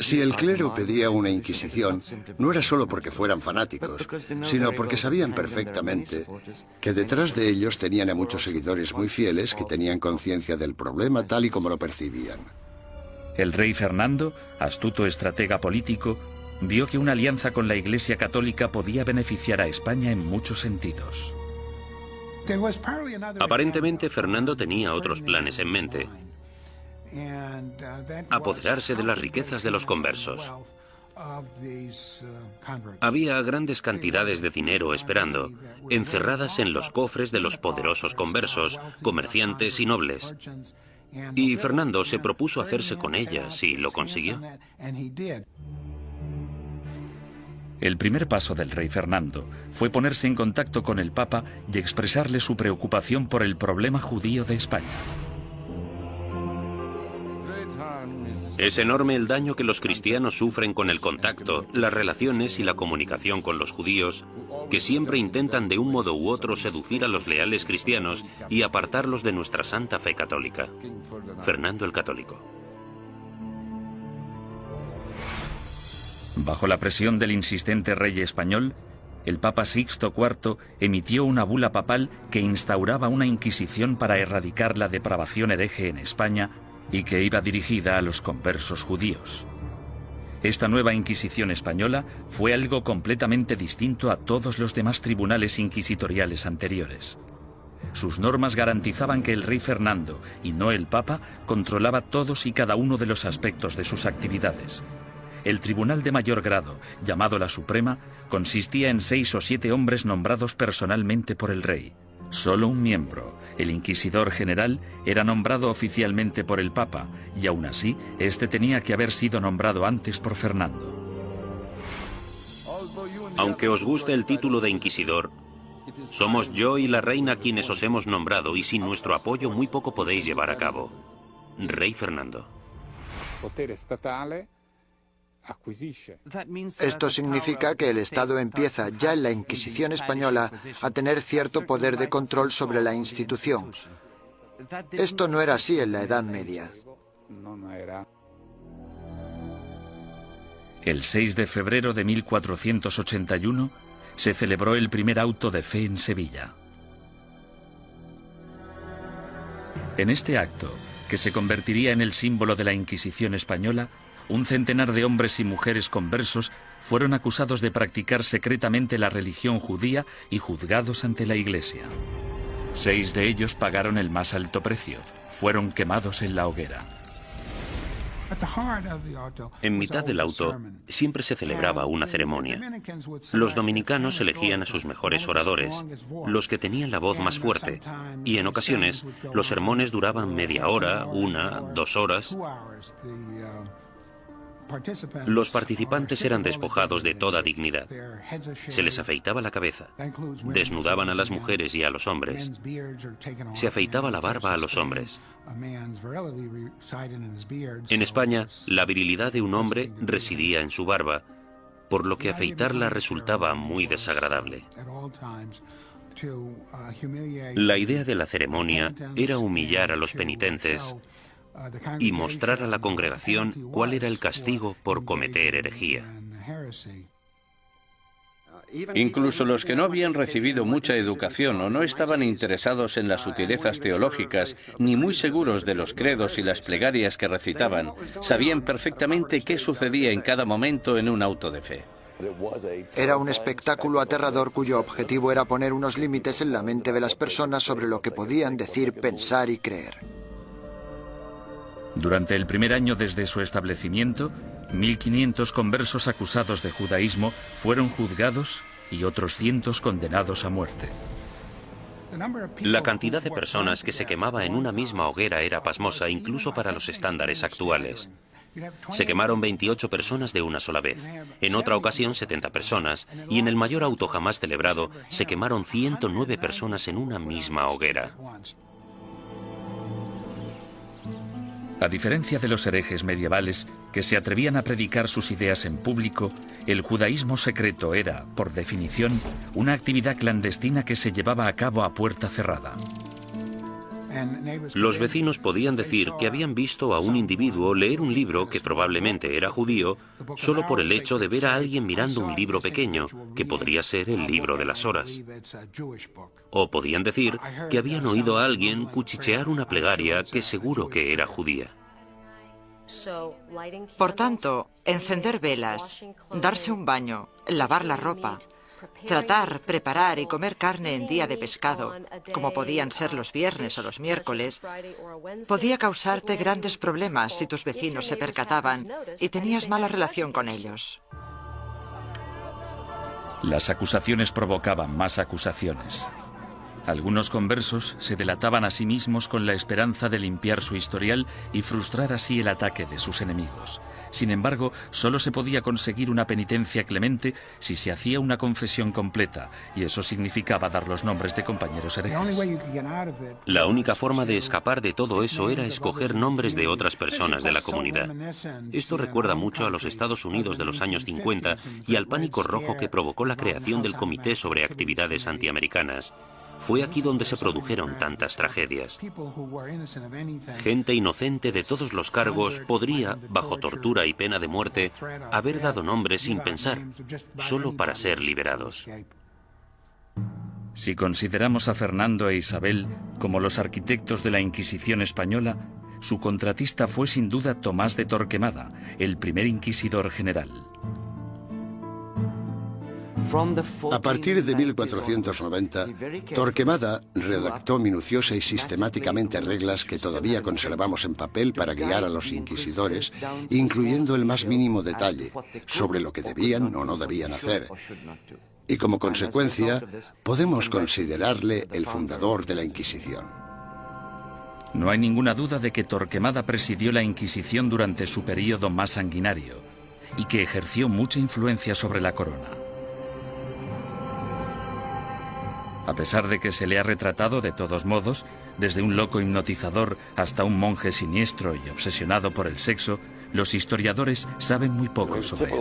Si el clero pedía una Inquisición, no era solo porque fueran fanáticos, sino porque sabían perfectamente que detrás de ellos tenían a muchos seguidores muy fieles que tenían conciencia del problema tal y como lo percibían. El rey Fernando, astuto estratega político, vio que una alianza con la Iglesia Católica podía beneficiar a España en muchos sentidos. Aparentemente, Fernando tenía otros planes en mente. Apoderarse de las riquezas de los conversos. Había grandes cantidades de dinero esperando, encerradas en los cofres de los poderosos conversos, comerciantes y nobles. Y Fernando se propuso hacerse con ellas y lo consiguió. El primer paso del rey Fernando fue ponerse en contacto con el Papa y expresarle su preocupación por el problema judío de España. Es enorme el daño que los cristianos sufren con el contacto, las relaciones y la comunicación con los judíos, que siempre intentan de un modo u otro seducir a los leales cristianos y apartarlos de nuestra santa fe católica. Fernando el Católico. Bajo la presión del insistente rey español, el Papa Sixto IV emitió una bula papal que instauraba una Inquisición para erradicar la depravación hereje en España y que iba dirigida a los conversos judíos. Esta nueva Inquisición española fue algo completamente distinto a todos los demás tribunales inquisitoriales anteriores. Sus normas garantizaban que el rey Fernando, y no el Papa, controlaba todos y cada uno de los aspectos de sus actividades. El tribunal de mayor grado, llamado la Suprema, consistía en 6 o 7 hombres nombrados personalmente por el rey. Solo un miembro, el inquisidor general, era nombrado oficialmente por el Papa, y aún así, este tenía que haber sido nombrado antes por Fernando. Aunque os guste el título de inquisidor, somos yo y la reina quienes os hemos nombrado y sin nuestro apoyo muy poco podéis llevar a cabo. Rey Fernando. Esto significa que el Estado empieza ya en la Inquisición española a tener cierto poder de control sobre la institución. Esto no era así en la Edad Media. El 6 de febrero de 1481 se celebró el primer auto de fe en Sevilla. En este acto, que se convertiría en el símbolo de la Inquisición española, un centenar de hombres y mujeres conversos fueron acusados de practicar secretamente la religión judía y juzgados ante la Iglesia. 6 de ellos pagaron el más alto precio. Fueron quemados en la hoguera. En mitad del auto siempre se celebraba una ceremonia. Los dominicanos elegían a sus mejores oradores, los que tenían la voz más fuerte, y en ocasiones los sermones duraban media hora, 1, 2 horas. Los participantes eran despojados de toda dignidad. Se les afeitaba la cabeza, desnudaban a las mujeres y a los hombres, se afeitaba la barba a los hombres. En España, la virilidad de un hombre residía en su barba, por lo que afeitarla resultaba muy desagradable. La idea de la ceremonia era humillar a los penitentes y mostrar a la congregación cuál era el castigo por cometer herejía. Incluso los que no habían recibido mucha educación o no estaban interesados en las sutilezas teológicas, ni muy seguros de los credos y las plegarias que recitaban, sabían perfectamente qué sucedía en cada momento en un auto de fe. Era un espectáculo aterrador cuyo objetivo era poner unos límites en la mente de las personas sobre lo que podían decir, pensar y creer. Durante el primer año desde su establecimiento, 1.500 conversos acusados de judaísmo fueron juzgados y otros cientos condenados a muerte. La cantidad de personas que se quemaba en una misma hoguera era pasmosa incluso para los estándares actuales. Se quemaron 28 personas de una sola vez, en otra ocasión 70 personas, y en el mayor auto jamás celebrado se quemaron 109 personas en una misma hoguera. A diferencia de los herejes medievales que se atrevían a predicar sus ideas en público, el judaísmo secreto era, por definición, una actividad clandestina que se llevaba a cabo a puerta cerrada. Los vecinos podían decir que habían visto a un individuo leer un libro que probablemente era judío solo por el hecho de ver a alguien mirando un libro pequeño, que podría ser el libro de las horas. O podían decir que habían oído a alguien cuchichear una plegaria que seguro que era judía. Por tanto, encender velas, darse un baño, lavar la ropa, tratar, preparar y comer carne en día de pescado, como podían ser los viernes o los miércoles, podía causarte grandes problemas si tus vecinos se percataban y tenías mala relación con ellos. Las acusaciones provocaban más acusaciones. Algunos conversos se delataban a sí mismos con la esperanza de limpiar su historial y frustrar así el ataque de sus enemigos. Sin embargo, solo se podía conseguir una penitencia clemente si se hacía una confesión completa, y eso significaba dar los nombres de compañeros herejes. La única forma de escapar de todo eso era escoger nombres de otras personas de la comunidad. Esto recuerda mucho a los Estados Unidos de los años 50 y al pánico rojo que provocó la creación del Comité sobre Actividades Antiamericanas. Fue aquí donde se produjeron tantas tragedias. Gente inocente de todos los cargos podría, bajo tortura y pena de muerte, haber dado nombres sin pensar, solo para ser liberados. Si consideramos a Fernando e Isabel como los arquitectos de la Inquisición española, su contratista fue sin duda Tomás de Torquemada, el primer inquisidor general. A partir de 1490, Torquemada redactó minuciosa y sistemáticamente reglas que todavía conservamos en papel para guiar a los inquisidores, incluyendo el más mínimo detalle sobre lo que debían o no debían hacer. Y como consecuencia, podemos considerarle el fundador de la Inquisición. No hay ninguna duda de que Torquemada presidió la Inquisición durante su período más sanguinario y que ejerció mucha influencia sobre la corona. A pesar de que se le ha retratado de todos modos, desde un loco hipnotizador hasta un monje siniestro y obsesionado por el sexo, los historiadores saben muy poco sobre él.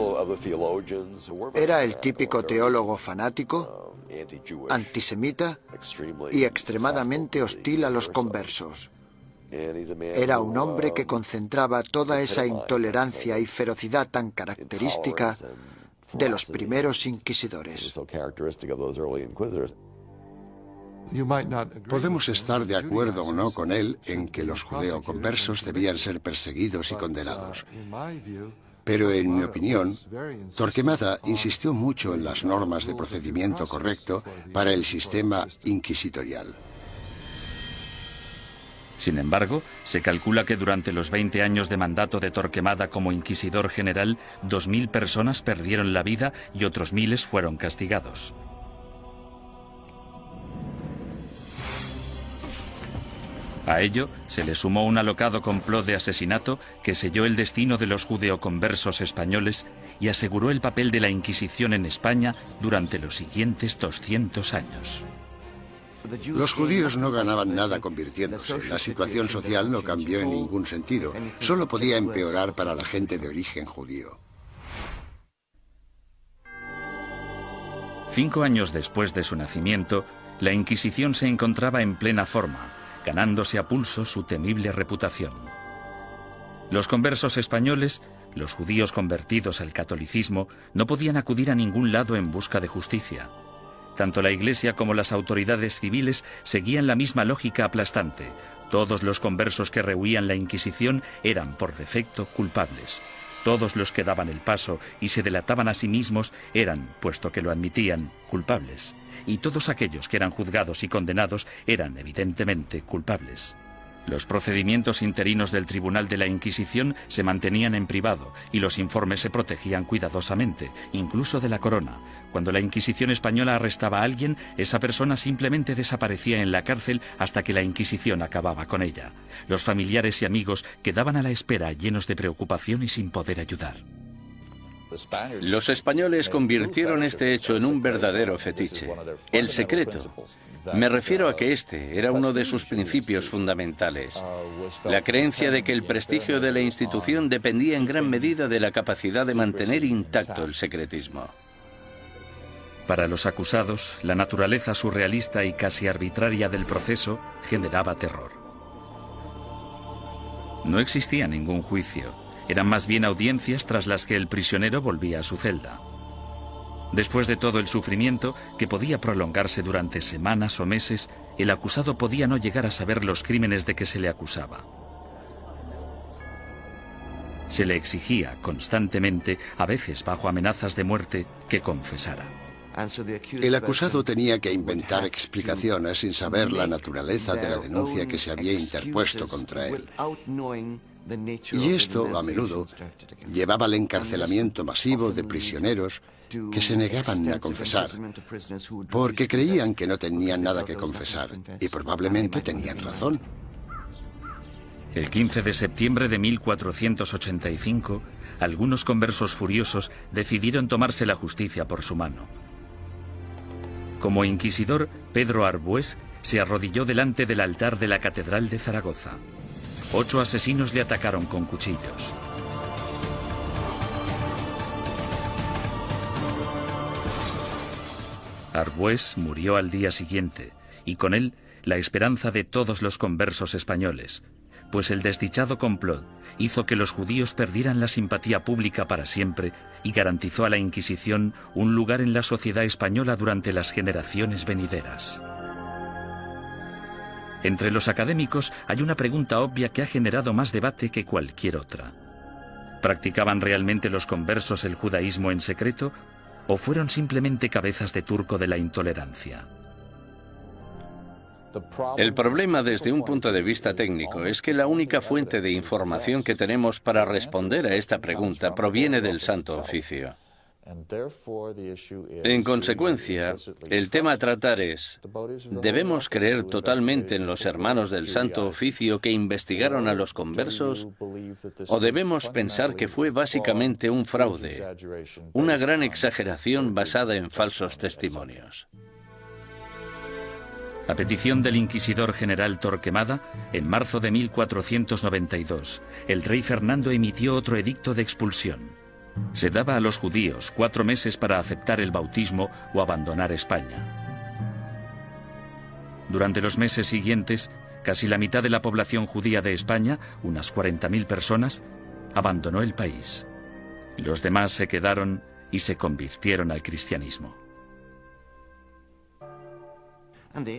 Era el típico teólogo fanático, antisemita y extremadamente hostil a los conversos. Era un hombre que concentraba toda esa intolerancia y ferocidad tan característica de los primeros inquisidores. Podemos estar de acuerdo o no con él en que los judeoconversos debían ser perseguidos y condenados. Pero en mi opinión, Torquemada insistió mucho en las normas de procedimiento correcto para el sistema inquisitorial. Sin embargo, se calcula que durante los 20 años de mandato de Torquemada como inquisidor general, 2.000 personas perdieron la vida y otros miles fueron castigados. A ello se le sumó un alocado complot de asesinato que selló el destino de los judeoconversos españoles y aseguró el papel de la Inquisición en España durante los siguientes 200 años. Los judíos no ganaban nada convirtiéndose. La situación social no cambió en ningún sentido. Solo podía empeorar para la gente de origen judío. 5 años después de su nacimiento, la Inquisición se encontraba en plena forma, ganándose a pulso su temible reputación. Los conversos españoles, los judíos convertidos al catolicismo, no podían acudir a ningún lado en busca de justicia. Tanto la Iglesia como las autoridades civiles seguían la misma lógica aplastante. Todos los conversos que rehuían la Inquisición eran, por defecto, culpables. Todos los que daban el paso y se delataban a sí mismos eran, puesto que lo admitían, culpables. Y todos aquellos que eran juzgados y condenados eran, evidentemente, culpables. Los procedimientos interinos del Tribunal de la Inquisición se mantenían en privado y los informes se protegían cuidadosamente, incluso de la corona. Cuando la Inquisición española arrestaba a alguien, esa persona simplemente desaparecía en la cárcel hasta que la Inquisición acababa con ella. Los familiares y amigos quedaban a la espera, llenos de preocupación y sin poder ayudar. Los españoles convirtieron este hecho en un verdadero fetiche. El secreto. Me refiero a que este era uno de sus principios fundamentales. La creencia de que el prestigio de la institución dependía en gran medida de la capacidad de mantener intacto el secretismo. Para los acusados, la naturaleza surrealista y casi arbitraria del proceso generaba terror. No existía ningún juicio. Eran más bien audiencias tras las que el prisionero volvía a su celda. Después de todo el sufrimiento, que podía prolongarse durante semanas o meses, el acusado podía no llegar a saber los crímenes de que se le acusaba. Se le exigía constantemente, a veces bajo amenazas de muerte, que confesara. El acusado tenía que inventar explicaciones sin saber la naturaleza de la denuncia que se había interpuesto contra él. Y esto, a menudo, llevaba al encarcelamiento masivo de prisioneros que se negaban a confesar, porque creían que no tenían nada que confesar, y probablemente tenían razón. El 15 de septiembre de 1485, algunos conversos furiosos decidieron tomarse la justicia por su mano. Como inquisidor, Pedro Arbués se arrodilló delante del altar de la Catedral de Zaragoza. 8 asesinos le atacaron con cuchillos. Arbués murió al día siguiente, y con él la esperanza de todos los conversos españoles, pues el desdichado complot hizo que los judíos perdieran la simpatía pública para siempre y garantizó a la Inquisición un lugar en la sociedad española durante las generaciones venideras. Entre los académicos hay una pregunta obvia que ha generado más debate que cualquier otra. ¿Practicaban realmente los conversos el judaísmo en secreto o fueron simplemente cabezas de turco de la intolerancia? El problema desde un punto de vista técnico es que la única fuente de información que tenemos para responder a esta pregunta proviene del Santo Oficio. En consecuencia, el tema a tratar es, ¿debemos creer totalmente en los hermanos del Santo Oficio que investigaron a los conversos? ¿O debemos pensar que fue básicamente un fraude, una gran exageración basada en falsos testimonios? A petición del inquisidor general Torquemada, en marzo de 1492, el rey Fernando emitió otro edicto de expulsión. Se daba a los judíos 4 meses para aceptar el bautismo o abandonar España. Durante los meses siguientes, casi la mitad de la población judía de España, unas 40.000 personas, abandonó el país. Los demás se quedaron y se convirtieron al cristianismo.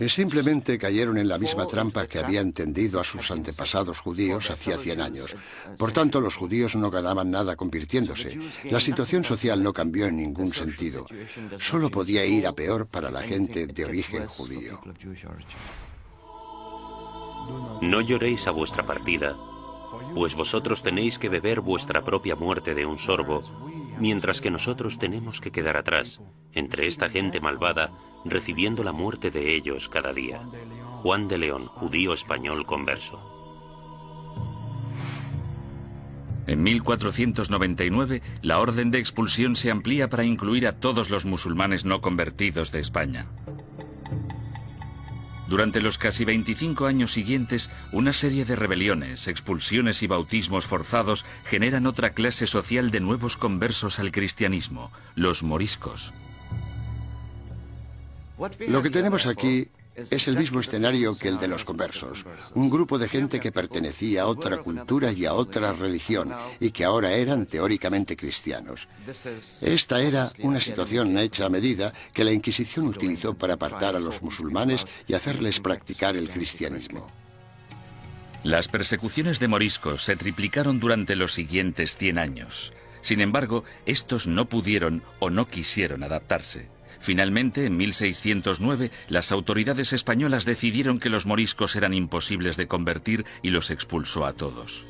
Simplemente cayeron en la misma trampa que habían tendido a sus antepasados judíos hacía 100 años. Por tanto, los judíos no ganaban nada convirtiéndose. La situación social no cambió en ningún sentido. Solo podía ir a peor para la gente de origen judío. No lloréis a vuestra partida, pues vosotros tenéis que beber vuestra propia muerte de un sorbo, mientras que nosotros tenemos que quedar atrás, entre esta gente malvada, recibiendo la muerte de ellos cada día. Juan de León, judío español converso. En 1499, la orden de expulsión se amplía para incluir a todos los musulmanes no convertidos de España. Durante los casi 25 años siguientes, una serie de rebeliones, expulsiones y bautismos forzados generan otra clase social de nuevos conversos al cristianismo, los moriscos. Lo que tenemos aquí es el mismo escenario que el de los conversos. Un grupo de gente que pertenecía a otra cultura y a otra religión y que ahora eran teóricamente cristianos. Esta era una situación hecha a medida que la Inquisición utilizó para apartar a los musulmanes y hacerles practicar el cristianismo. Las persecuciones de moriscos se triplicaron durante los siguientes 100 años. Sin embargo, estos no pudieron o no quisieron adaptarse. Finalmente, en 1609, las autoridades españolas decidieron que los moriscos eran imposibles de convertir y los expulsó a todos.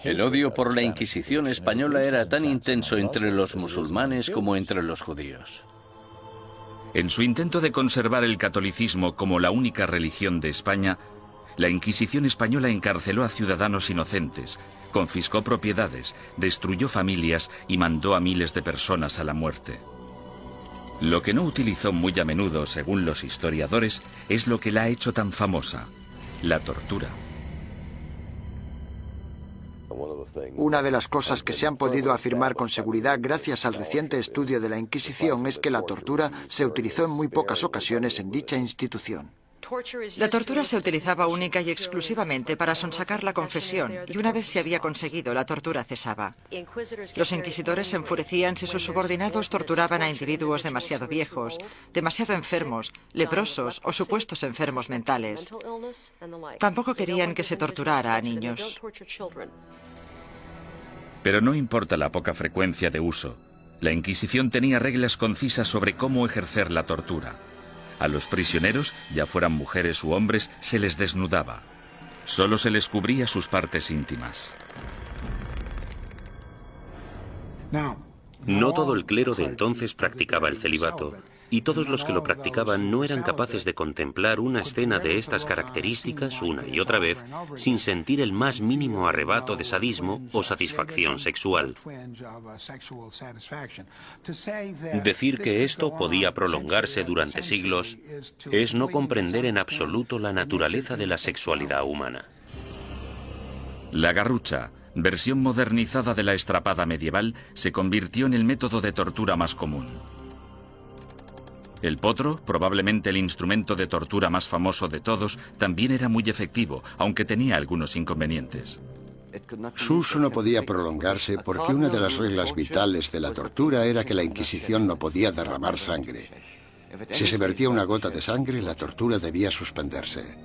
El odio por la Inquisición española era tan intenso entre los musulmanes como entre los judíos. En su intento de conservar el catolicismo como la única religión de España, la Inquisición española encarceló a ciudadanos inocentes, confiscó propiedades, destruyó familias y mandó a miles de personas a la muerte. Lo que no utilizó muy a menudo, según los historiadores, es lo que la ha hecho tan famosa: la tortura. Una de las cosas que se han podido afirmar con seguridad gracias al reciente estudio de la Inquisición es que la tortura se utilizó en muy pocas ocasiones en dicha institución. La tortura se utilizaba única y exclusivamente para sonsacar la confesión, y una vez se había conseguido, la tortura cesaba. Los inquisidores se enfurecían si sus subordinados torturaban a individuos demasiado viejos, demasiado enfermos, leprosos o supuestos enfermos mentales. Tampoco querían que se torturara a niños. Pero no importa la poca frecuencia de uso, la Inquisición tenía reglas concisas sobre cómo ejercer la tortura. A los prisioneros, ya fueran mujeres u hombres, se les desnudaba. Solo se les cubría sus partes íntimas. No todo el clero de entonces practicaba el celibato, y todos los que lo practicaban no eran capaces de contemplar una escena de estas características una y otra vez sin sentir el más mínimo arrebato de sadismo o satisfacción sexual. Decir que esto podía prolongarse durante siglos es no comprender en absoluto la naturaleza de la sexualidad humana. La garrucha, versión modernizada de la estrapada medieval, se convirtió en el método de tortura más común. El potro, probablemente el instrumento de tortura más famoso de todos, también era muy efectivo, aunque tenía algunos inconvenientes. Su uso no podía prolongarse porque una de las reglas vitales de la tortura era que la Inquisición no podía derramar sangre. Si se vertía una gota de sangre, la tortura debía suspenderse.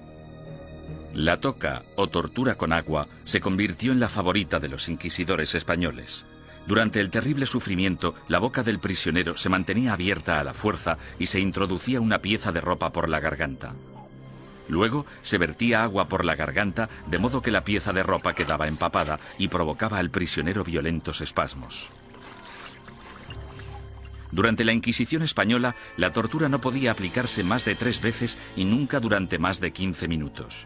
La toca, o tortura con agua, se convirtió en la favorita de los inquisidores españoles. Durante el terrible sufrimiento, la boca del prisionero se mantenía abierta a la fuerza y se introducía una pieza de ropa por la garganta. Luego se vertía agua por la garganta, de modo que la pieza de ropa quedaba empapada y provocaba al prisionero violentos espasmos. Durante la Inquisición española, la tortura no podía aplicarse más de 3 veces y nunca durante más de 15 minutos.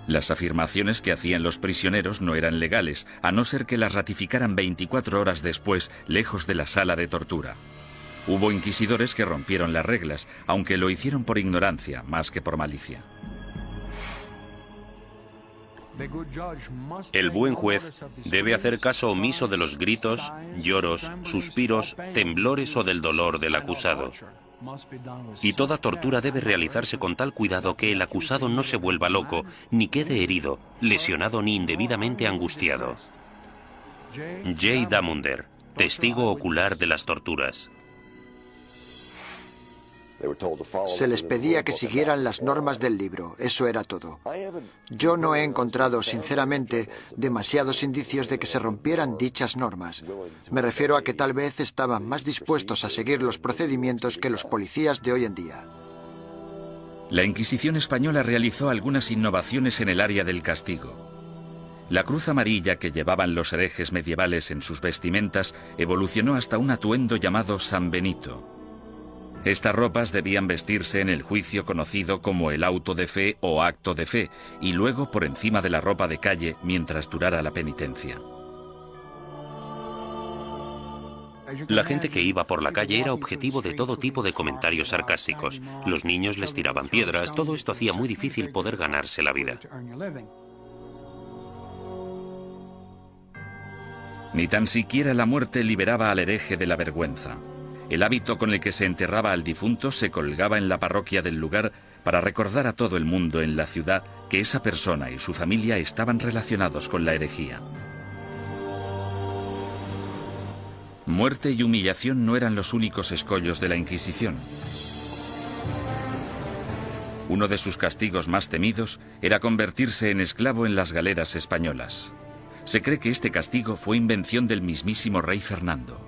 Las afirmaciones que hacían los prisioneros no eran legales, a no ser que las ratificaran 24 horas después, lejos de la sala de tortura. Hubo inquisidores que rompieron las reglas, aunque lo hicieron por ignorancia, más que por malicia. El buen juez debe hacer caso omiso de los gritos, lloros, suspiros, temblores o del dolor del acusado. Y toda tortura debe realizarse con tal cuidado que el acusado no se vuelva loco, ni quede herido, lesionado ni indebidamente angustiado. J. Damunder, testigo ocular de las torturas. Se les pedía que siguieran las normas del libro, eso era todo. Yo no he encontrado, sinceramente, demasiados indicios de que se rompieran dichas normas. Me refiero a que tal vez estaban más dispuestos a seguir los procedimientos que los policías de hoy en día. La Inquisición española realizó algunas innovaciones en el área del castigo. La cruz amarilla que llevaban los herejes medievales en sus vestimentas evolucionó hasta un atuendo llamado San Benito. Estas ropas debían vestirse en el juicio conocido como el auto de fe o acto de fe, y luego por encima de la ropa de calle mientras durara la penitencia. La gente que iba por la calle era objetivo de todo tipo de comentarios sarcásticos. Los niños les tiraban piedras, todo esto hacía muy difícil poder ganarse la vida. Ni tan siquiera la muerte liberaba al hereje de la vergüenza. El hábito con el que se enterraba al difunto se colgaba en la parroquia del lugar para recordar a todo el mundo en la ciudad que esa persona y su familia estaban relacionados con la herejía. Muerte y humillación no eran los únicos escollos de la Inquisición. Uno de sus castigos más temidos era convertirse en esclavo en las galeras españolas. Se cree que este castigo fue invención del mismísimo rey Fernando.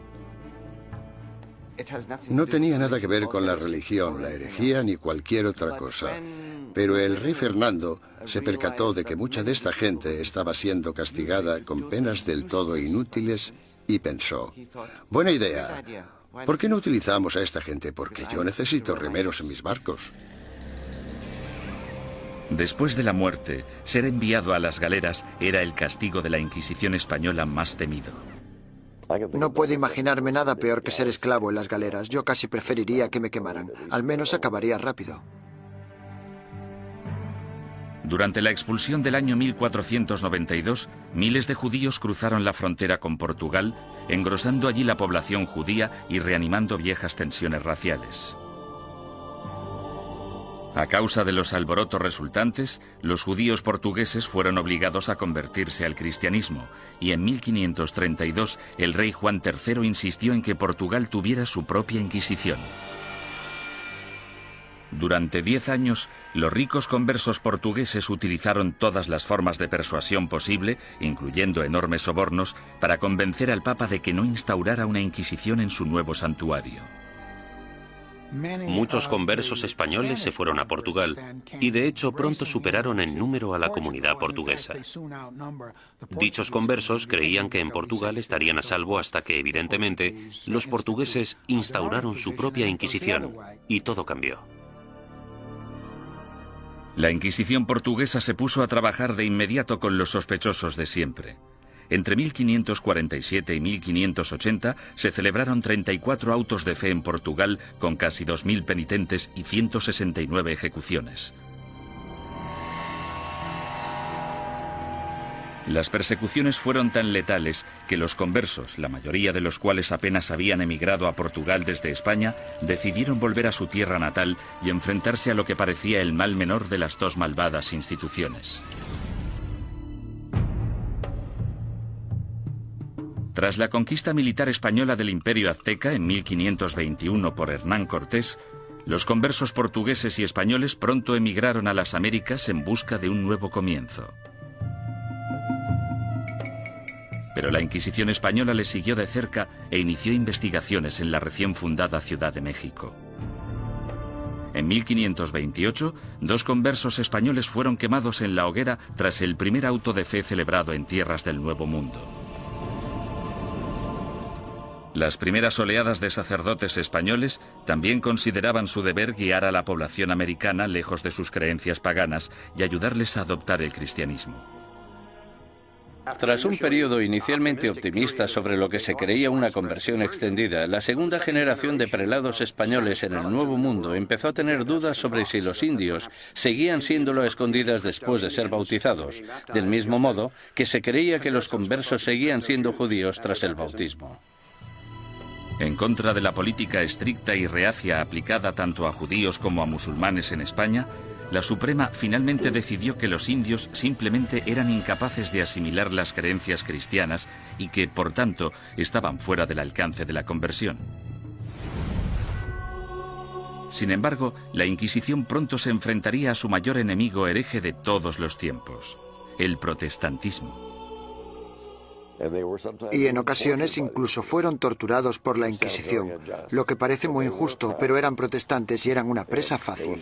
No tenía nada que ver con la religión, la herejía ni cualquier otra cosa. Pero el rey Fernando se percató de que mucha de esta gente estaba siendo castigada con penas del todo inútiles y pensó, buena idea, ¿por qué no utilizamos a esta gente? Porque yo necesito remeros en mis barcos. Después de la muerte, ser enviado a las galeras era el castigo de la Inquisición española más temido. No puedo imaginarme nada peor que ser esclavo en las galeras. Yo casi preferiría que me quemaran. Al menos acabaría rápido. Durante la expulsión del año 1492, miles de judíos cruzaron la frontera con Portugal, engrosando allí la población judía y reanimando viejas tensiones raciales. A causa de los alborotos resultantes, los judíos portugueses fueron obligados a convertirse al cristianismo, y en 1532 el rey Juan III insistió en que Portugal tuviera su propia Inquisición. Durante 10 años, los ricos conversos portugueses utilizaron todas las formas de persuasión posible, incluyendo enormes sobornos, para convencer al Papa de que no instaurara una Inquisición en su nuevo santuario. Muchos conversos españoles se fueron a Portugal y de hecho pronto superaron en número a la comunidad portuguesa. Dichos conversos creían que en Portugal estarían a salvo hasta que, evidentemente, los portugueses instauraron su propia Inquisición y todo cambió. La Inquisición portuguesa se puso a trabajar de inmediato con los sospechosos de siempre. Entre 1547 y 1580 se celebraron 34 autos de fe en Portugal con casi 2.000 penitentes y 169 ejecuciones. Las persecuciones fueron tan letales que los conversos, la mayoría de los cuales apenas habían emigrado a Portugal desde España, decidieron volver a su tierra natal y enfrentarse a lo que parecía el mal menor de las dos malvadas instituciones. Tras la conquista militar española del Imperio Azteca en 1521 por Hernán Cortés, los conversos portugueses y españoles pronto emigraron a las Américas en busca de un nuevo comienzo. Pero la Inquisición española les siguió de cerca e inició investigaciones en la recién fundada Ciudad de México. En 1528, 2 conversos españoles fueron quemados en la hoguera tras el primer auto de fe celebrado en tierras del Nuevo Mundo. Las primeras oleadas de sacerdotes españoles también consideraban su deber guiar a la población americana lejos de sus creencias paganas y ayudarles a adoptar el cristianismo. Tras un periodo inicialmente optimista sobre lo que se creía una conversión extendida, la segunda generación de prelados españoles en el Nuevo Mundo empezó a tener dudas sobre si los indios seguían siéndolo a escondidas después de ser bautizados, del mismo modo que se creía que los conversos seguían siendo judíos tras el bautismo. En contra de la política estricta y reacia aplicada tanto a judíos como a musulmanes en España, la Suprema finalmente decidió que los indios simplemente eran incapaces de asimilar las creencias cristianas y que, por tanto, estaban fuera del alcance de la conversión. Sin embargo, la Inquisición pronto se enfrentaría a su mayor enemigo hereje de todos los tiempos, el protestantismo. Y en ocasiones incluso fueron torturados por la Inquisición, lo que parece muy injusto, pero eran protestantes y eran una presa fácil.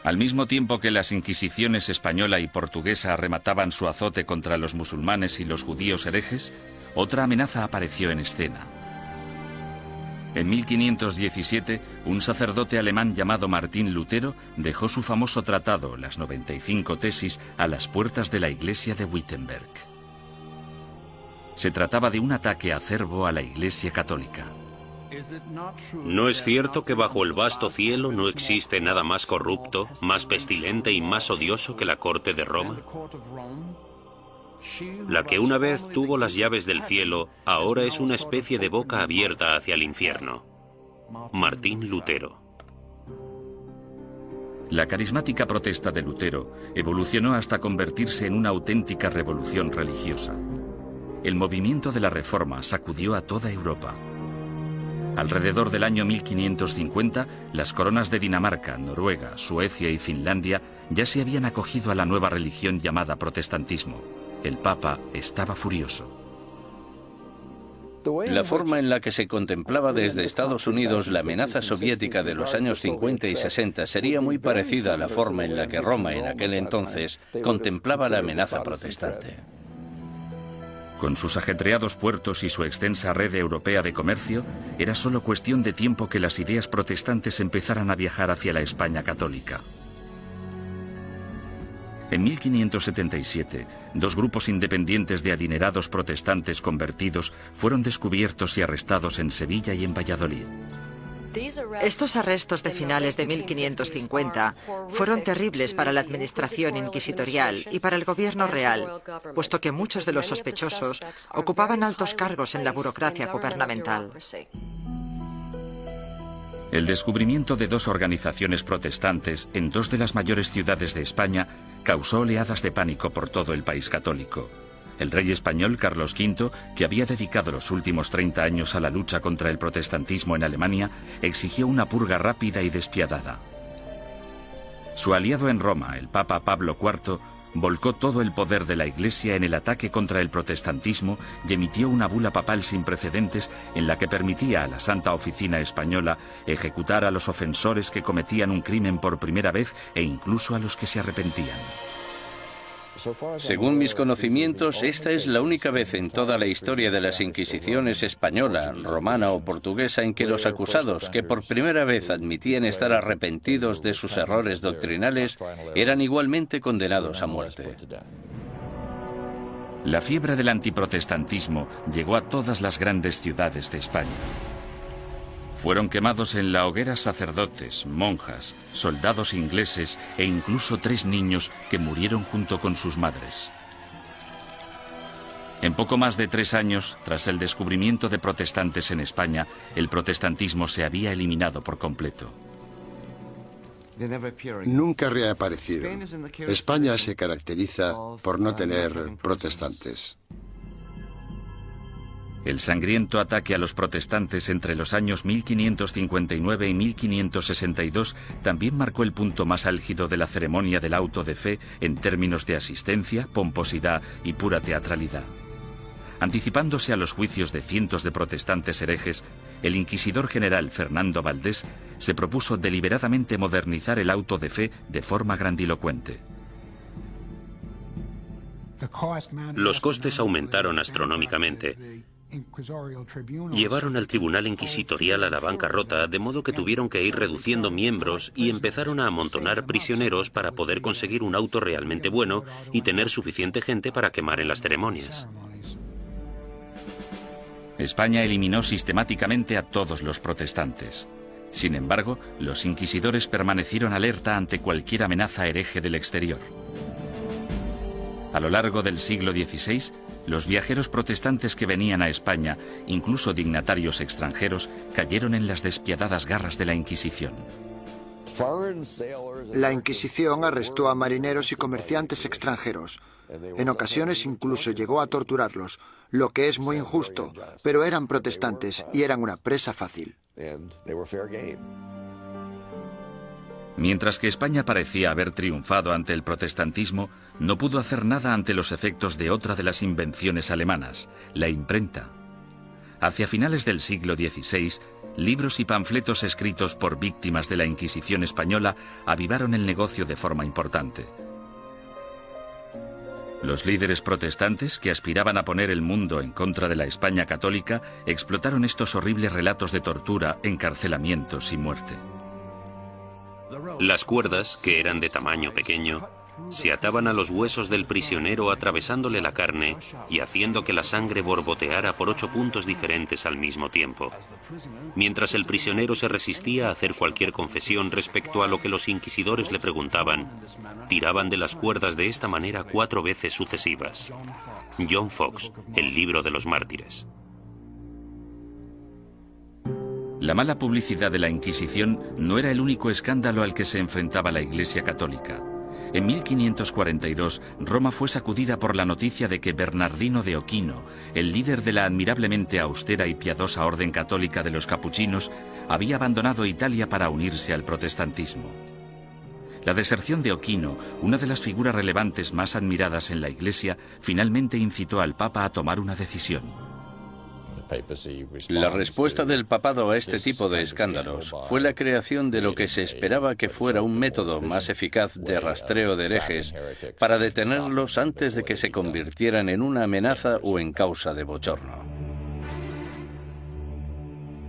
Al mismo tiempo que las inquisiciones española y portuguesa remataban su azote contra los musulmanes y los judíos herejes, otra amenaza apareció en escena. En 1517, un sacerdote alemán llamado Martín Lutero dejó su famoso tratado, las 95 tesis, a las puertas de la iglesia de Wittenberg. Se trataba de un ataque acerbo a la Iglesia católica. ¿No es cierto que bajo el vasto cielo no existe nada más corrupto, más pestilente y más odioso que la corte de Roma? La que una vez tuvo las llaves del cielo, ahora es una especie de boca abierta hacia el infierno. Martín Lutero. La carismática protesta de Lutero evolucionó hasta convertirse en una auténtica revolución religiosa. El movimiento de la Reforma sacudió a toda Europa. Alrededor del año 1550, las coronas de Dinamarca, Noruega, Suecia y Finlandia ya se habían acogido a la nueva religión llamada protestantismo. El Papa estaba furioso. La forma en la que se contemplaba desde Estados Unidos la amenaza soviética de los años 50 y 60 sería muy parecida a la forma en la que Roma en aquel entonces contemplaba la amenaza protestante. Con sus ajetreados puertos y su extensa red europea de comercio, era solo cuestión de tiempo que las ideas protestantes empezaran a viajar hacia la España católica. En 1577, dos grupos independientes de adinerados protestantes convertidos fueron descubiertos y arrestados en Sevilla y en Valladolid. Estos arrestos de finales de 1550 fueron terribles para la administración inquisitorial y para el gobierno real, puesto que muchos de los sospechosos ocupaban altos cargos en la burocracia gubernamental. El descubrimiento de dos organizaciones protestantes en dos de las mayores ciudades de España causó oleadas de pánico por todo el país católico. El rey español Carlos V, que había dedicado los últimos 30 años a la lucha contra el protestantismo en Alemania, exigió una purga rápida y despiadada. Su aliado en Roma, el Papa Pablo IV, volcó todo el poder de la Iglesia en el ataque contra el protestantismo y emitió una bula papal sin precedentes en la que permitía a la Santa Oficina Española ejecutar a los ofensores que cometían un crimen por primera vez e incluso a los que se arrepentían. Según mis conocimientos, esta es la única vez en toda la historia de las Inquisiciones española, romana o portuguesa en que los acusados, que por primera vez admitían estar arrepentidos de sus errores doctrinales, eran igualmente condenados a muerte. La fiebre del antiprotestantismo llegó a todas las grandes ciudades de España. Fueron quemados en la hoguera sacerdotes, monjas, soldados ingleses e incluso 3 niños que murieron junto con sus madres. En poco más de 3 años, tras el descubrimiento de protestantes en España, el protestantismo se había eliminado por completo. Nunca reaparecieron. España se caracteriza por no tener protestantes. El sangriento ataque a los protestantes entre los años 1559 y 1562 también marcó el punto más álgido de la ceremonia del auto de fe en términos de asistencia, pomposidad y pura teatralidad. Anticipándose a los juicios de cientos de protestantes herejes, el inquisidor general Fernando Valdés se propuso deliberadamente modernizar el auto de fe de forma grandilocuente. Los costes aumentaron astronómicamente. Llevaron al tribunal inquisitorial a la bancarrota, de modo que tuvieron que ir reduciendo miembros y empezaron a amontonar prisioneros para poder conseguir un auto realmente bueno y tener suficiente gente para quemar en las ceremonias. España eliminó sistemáticamente a todos los protestantes. Sin embargo, los inquisidores permanecieron alerta ante cualquier amenaza hereje del exterior. A lo largo del siglo XVI, los viajeros protestantes que venían a España, incluso dignatarios extranjeros, cayeron en las despiadadas garras de la Inquisición. La Inquisición arrestó a marineros y comerciantes extranjeros. En ocasiones incluso llegó a torturarlos, lo que es muy injusto, pero eran protestantes y eran una presa fácil. Mientras que España parecía haber triunfado ante el protestantismo, no pudo hacer nada ante los efectos de otra de las invenciones alemanas, la imprenta. Hacia finales del siglo XVI, libros y panfletos escritos por víctimas de la Inquisición española avivaron el negocio de forma importante. Los líderes protestantes, que aspiraban a poner el mundo en contra de la España católica, explotaron estos horribles relatos de tortura, encarcelamientos y muerte. Las cuerdas, que eran de tamaño pequeño, se ataban a los huesos del prisionero atravesándole la carne y haciendo que la sangre borboteara por 8 puntos diferentes al mismo tiempo. Mientras el prisionero se resistía a hacer cualquier confesión respecto a lo que los inquisidores le preguntaban, tiraban de las cuerdas de esta manera 4 veces sucesivas. John Foxe, El libro de los mártires. La mala publicidad de la Inquisición no era el único escándalo al que se enfrentaba la Iglesia católica. En 1542, Roma fue sacudida por la noticia de que Bernardino de Ochino, el líder de la admirablemente austera y piadosa orden católica de los capuchinos, había abandonado Italia para unirse al protestantismo. La deserción de Ochino, una de las figuras relevantes más admiradas en la Iglesia, finalmente incitó al Papa a tomar una decisión. La respuesta del papado a este tipo de escándalos fue la creación de lo que se esperaba que fuera un método más eficaz de rastreo de herejes para detenerlos antes de que se convirtieran en una amenaza o en causa de bochorno.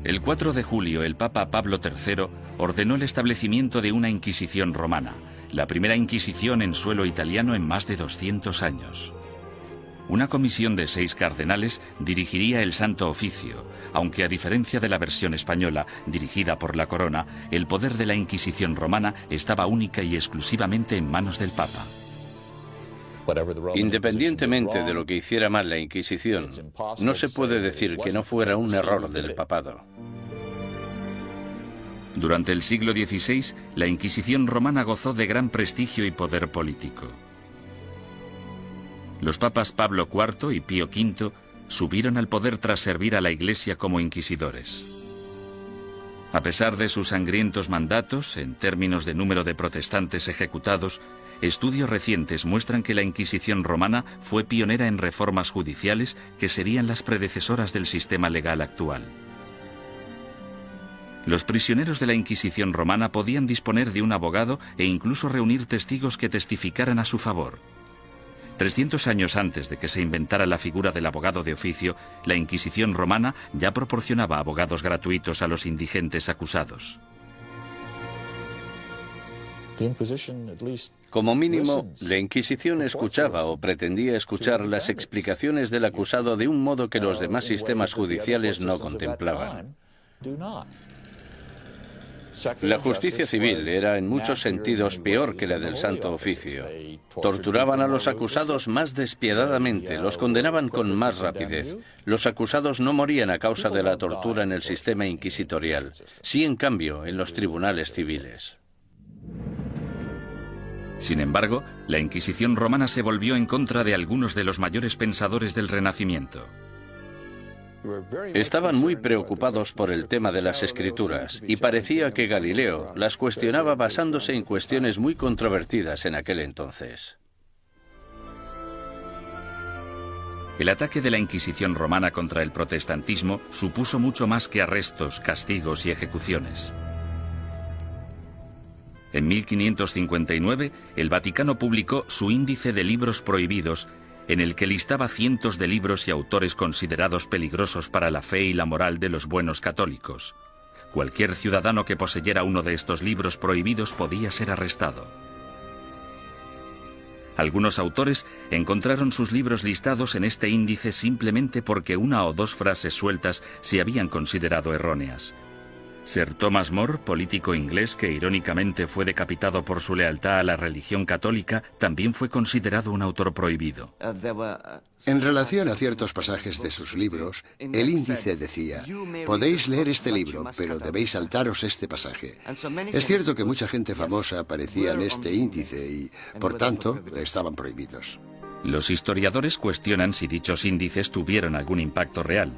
El 4 de julio, el Papa Pablo III ordenó el establecimiento de una Inquisición romana, la primera Inquisición en suelo italiano en más de 200 años. Una comisión de 6 cardenales dirigiría el Santo Oficio, aunque a diferencia de la versión española, dirigida por la Corona, el poder de la Inquisición romana estaba única y exclusivamente en manos del Papa. Independientemente de lo que hiciera mal la Inquisición, no se puede decir que no fuera un error del papado. Durante el siglo XVI, la Inquisición romana gozó de gran prestigio y poder político. Los papas Pablo IV y Pío V subieron al poder tras servir a la Iglesia como inquisidores. A pesar de sus sangrientos mandatos, en términos de número de protestantes ejecutados, estudios recientes muestran que la Inquisición romana fue pionera en reformas judiciales que serían las predecesoras del sistema legal actual. Los prisioneros de la Inquisición romana podían disponer de un abogado e incluso reunir testigos que testificaran a su favor. 300 años antes de que se inventara la figura del abogado de oficio, la Inquisición romana ya proporcionaba abogados gratuitos a los indigentes acusados. Como mínimo, la Inquisición escuchaba o pretendía escuchar las explicaciones del acusado de un modo que los demás sistemas judiciales no contemplaban. La justicia civil era en muchos sentidos peor que la del Santo Oficio. Torturaban a los acusados más despiadadamente, los condenaban con más rapidez. Los acusados no morían a causa de la tortura en el sistema inquisitorial, sí en cambio en los tribunales civiles. Sin embargo, la Inquisición romana se volvió en contra de algunos de los mayores pensadores del Renacimiento. Estaban muy preocupados por el tema de las escrituras y parecía que Galileo las cuestionaba basándose en cuestiones muy controvertidas en aquel entonces. El ataque de la Inquisición romana contra el protestantismo supuso mucho más que arrestos, castigos y ejecuciones. En 1559, el Vaticano publicó su Índice de Libros Prohibidos, en el que listaba cientos de libros y autores considerados peligrosos para la fe y la moral de los buenos católicos. Cualquier ciudadano que poseyera uno de estos libros prohibidos podía ser arrestado. Algunos autores encontraron sus libros listados en este índice simplemente porque una o dos frases sueltas se habían considerado erróneas. Sir Thomas More, político inglés que irónicamente fue decapitado por su lealtad a la religión católica, también fue considerado un autor prohibido. En relación a ciertos pasajes de sus libros, el índice decía: podéis leer este libro, pero debéis saltaros este pasaje. Es cierto que mucha gente famosa aparecía en este índice y, por tanto, estaban prohibidos. Los historiadores cuestionan si dichos índices tuvieron algún impacto real.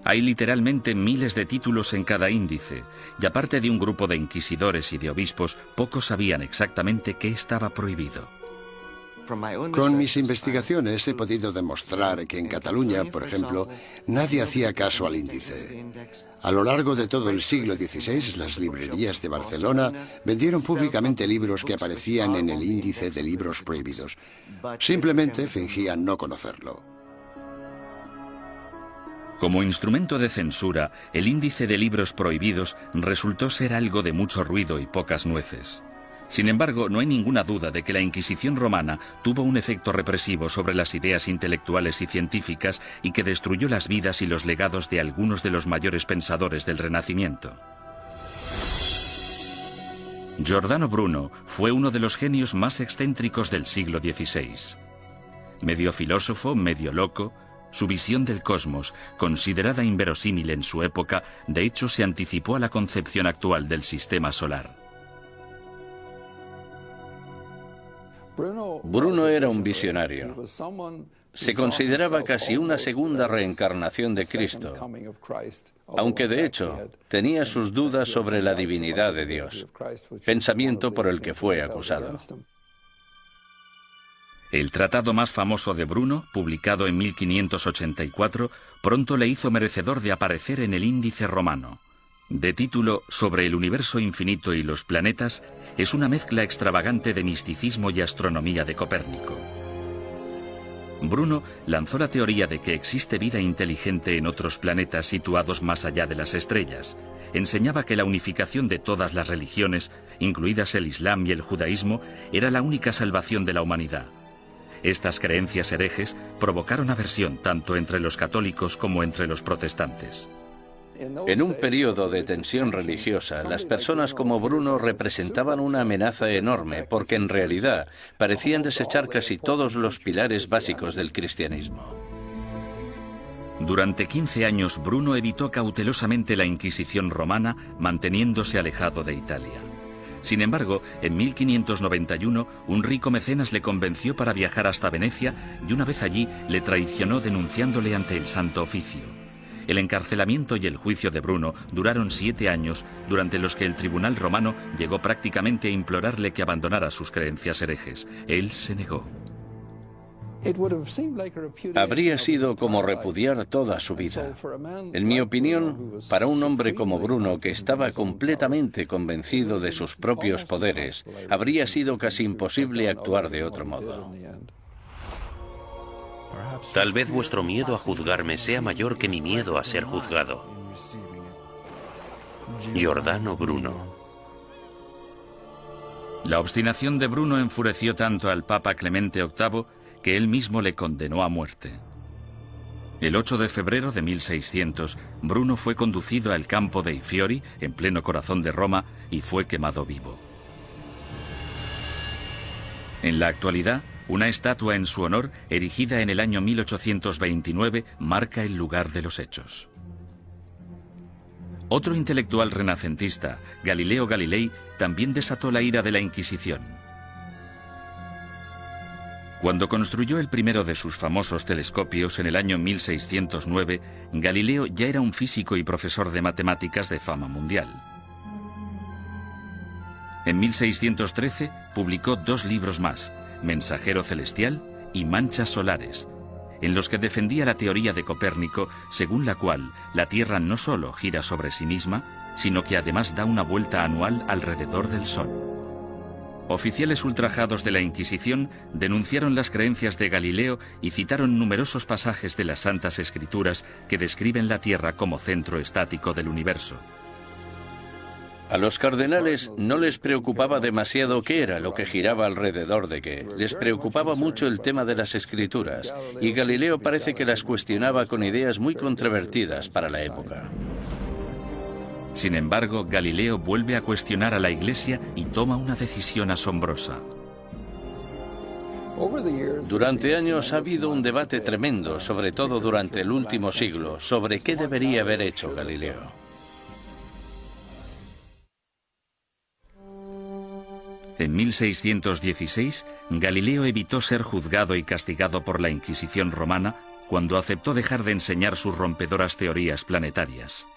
Hay literalmente miles de títulos en cada índice, y aparte de un grupo de inquisidores y de obispos, pocos sabían exactamente qué estaba prohibido. Con mis investigaciones he podido demostrar que en Cataluña, por ejemplo, nadie hacía caso al índice. A lo largo de todo el siglo XVI, las librerías de Barcelona vendieron públicamente libros que aparecían en el índice de libros prohibidos. Simplemente fingían no conocerlo. Como instrumento de censura, el índice de libros prohibidos resultó ser algo de mucho ruido y pocas nueces. Sin embargo, no hay ninguna duda de que la Inquisición romana tuvo un efecto represivo sobre las ideas intelectuales y científicas y que destruyó las vidas y los legados de algunos de los mayores pensadores del Renacimiento. Giordano Bruno fue uno de los genios más excéntricos del siglo XVI. Medio filósofo, medio loco, su visión del cosmos, considerada inverosímil en su época, de hecho se anticipó a la concepción actual del sistema solar. Bruno era un visionario. Se consideraba casi una segunda reencarnación de Cristo, aunque de hecho tenía sus dudas sobre la divinidad de Dios, pensamiento por el que fue acusado. El tratado más famoso de Bruno, publicado en 1584, pronto le hizo merecedor de aparecer en el Índice romano. De título Sobre el universo infinito y los planetas, es una mezcla extravagante de misticismo y astronomía de Copérnico. Bruno lanzó la teoría de que existe vida inteligente en otros planetas situados más allá de las estrellas. Enseñaba que la unificación de todas las religiones, incluidas el Islam y el judaísmo, era la única salvación de la humanidad. Estas creencias herejes provocaron aversión tanto entre los católicos como entre los protestantes. En un periodo de tensión religiosa, las personas como Bruno representaban una amenaza enorme porque en realidad parecían desechar casi todos los pilares básicos del cristianismo. Durante 15 años, Bruno evitó cautelosamente la Inquisición romana, manteniéndose alejado de Italia. Sin embargo, en 1591, un rico mecenas le convenció para viajar hasta Venecia y una vez allí le traicionó denunciándole ante el Santo Oficio. El encarcelamiento y el juicio de Bruno duraron 7 años, durante los que el tribunal romano llegó prácticamente a implorarle que abandonara sus creencias herejes. Él se negó. Habría sido como repudiar toda su vida. En mi opinión, para un hombre como Bruno, que estaba completamente convencido de sus propios poderes, habría sido casi imposible actuar de otro modo. Tal vez vuestro miedo a juzgarme sea mayor que mi miedo a ser juzgado. Giordano Bruno. La obstinación de Bruno enfureció tanto al Papa Clemente VIII que él mismo le condenó a muerte. El 8 de febrero de 1600, Bruno fue conducido al campo dei Fiori, en pleno corazón de Roma, y fue quemado vivo. En la actualidad, una estatua en su honor, erigida en el año 1829, marca el lugar de los hechos. Otro intelectual renacentista, Galileo Galilei, también desató la ira de la Inquisición. Cuando construyó el primero de sus famosos telescopios en el año 1609, Galileo ya era un físico y profesor de matemáticas de fama mundial. En 1613 publicó 2 libros más, Mensajero Celestial y Manchas Solares, en los que defendía la teoría de Copérnico, según la cual la Tierra no solo gira sobre sí misma, sino que además da una vuelta anual alrededor del Sol. Oficiales ultrajados de la Inquisición denunciaron las creencias de Galileo y citaron numerosos pasajes de las Santas Escrituras que describen la Tierra como centro estático del universo. A los cardenales no les preocupaba demasiado qué era lo que giraba alrededor de qué. Les preocupaba mucho el tema de las escrituras, y Galileo parece que las cuestionaba con ideas muy controvertidas para la época. Sin embargo, Galileo vuelve a cuestionar a la Iglesia y toma una decisión asombrosa. Durante años ha habido un debate tremendo, sobre todo durante el último siglo, sobre qué debería haber hecho Galileo. En 1616, Galileo evitó ser juzgado y castigado por la Inquisición romana cuando aceptó dejar de enseñar sus rompedoras teorías planetarias.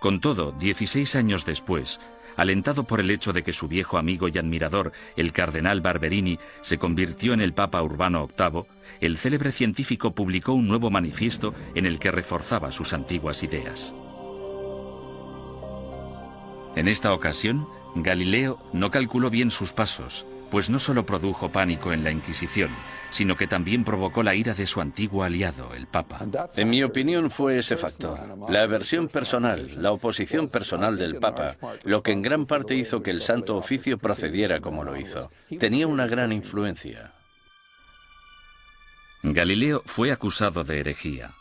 Con todo, 16 años después, alentado por el hecho de que su viejo amigo y admirador, el cardenal Barberini, se convirtió en el Papa Urbano VIII, el célebre científico publicó un nuevo manifiesto en el que reforzaba sus antiguas ideas. En esta ocasión, Galileo no calculó bien sus pasos, pues no solo produjo pánico en la Inquisición, sino que también provocó la ira de su antiguo aliado, el Papa. En mi opinión fue ese factor, la aversión personal, la oposición personal del Papa, lo que en gran parte hizo que el Santo Oficio procediera como lo hizo. Tenía una gran influencia. Galileo fue acusado de herejía.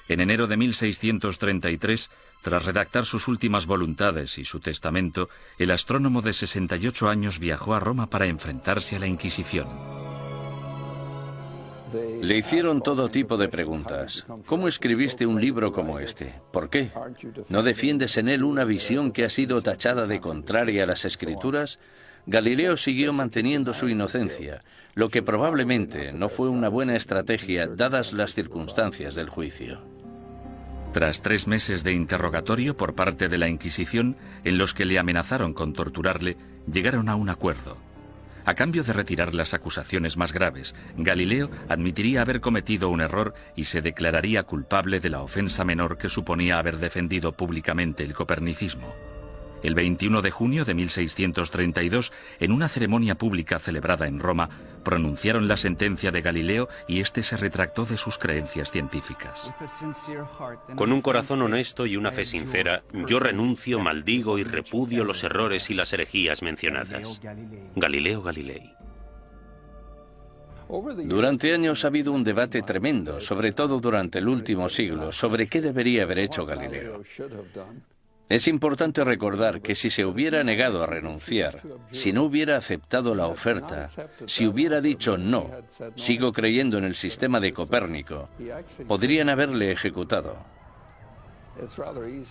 En enero de 1633, tras redactar sus últimas voluntades y su testamento, el astrónomo de 68 años viajó a Roma para enfrentarse a la Inquisición. Le hicieron todo tipo de preguntas. ¿Cómo escribiste un libro como este? ¿Por qué? ¿No defiendes en él una visión que ha sido tachada de contraria a las Escrituras? Galileo siguió manteniendo su inocencia, lo que probablemente no fue una buena estrategia dadas las circunstancias del juicio. Tras 3 meses de interrogatorio por parte de la Inquisición, en los que le amenazaron con torturarle, llegaron a un acuerdo. A cambio de retirar las acusaciones más graves, Galileo admitiría haber cometido un error y se declararía culpable de la ofensa menor que suponía haber defendido públicamente el copernicismo. El 21 de junio de 1632, en una ceremonia pública celebrada en Roma, pronunciaron la sentencia de Galileo y éste se retractó de sus creencias científicas. Con un corazón honesto y una fe sincera, yo renuncio, maldigo y repudio los errores y las herejías mencionadas. Galileo Galilei. Durante años ha habido un debate tremendo, sobre todo durante el último siglo, sobre qué debería haber hecho Galileo. Es importante recordar que si se hubiera negado a renunciar, si no hubiera aceptado la oferta, si hubiera dicho no, sigo creyendo en el sistema de Copérnico, podrían haberle ejecutado.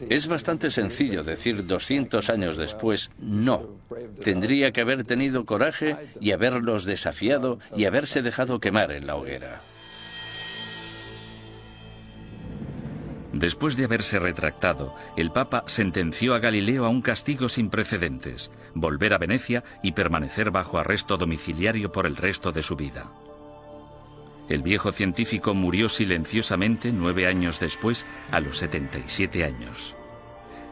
Es bastante sencillo decir 200 años después, no. Tendría que haber tenido coraje y haberlos desafiado y haberse dejado quemar en la hoguera. Después de haberse retractado, el Papa sentenció a Galileo a un castigo sin precedentes, volver a Venecia y permanecer bajo arresto domiciliario por el resto de su vida. El viejo científico murió silenciosamente 9 años después, a los 77 años.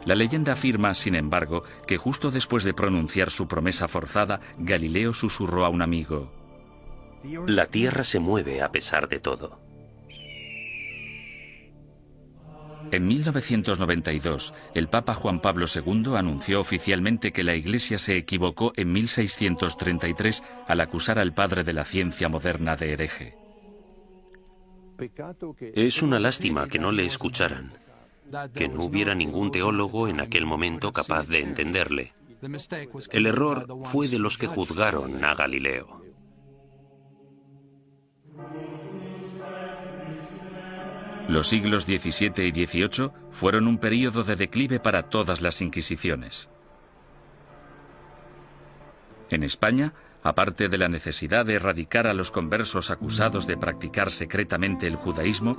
La leyenda afirma, sin embargo, que justo después de pronunciar su promesa forzada, Galileo susurró a un amigo: La Tierra se mueve a pesar de todo. En 1992, el Papa Juan Pablo II anunció oficialmente que la Iglesia se equivocó en 1633 al acusar al padre de la ciencia moderna de hereje. Es una lástima que no le escucharan, que no hubiera ningún teólogo en aquel momento capaz de entenderle. El error fue de los que juzgaron a Galileo. Los siglos XVII y XVIII fueron un período de declive para todas las inquisiciones. En España, aparte de la necesidad de erradicar a los conversos acusados de practicar secretamente el judaísmo,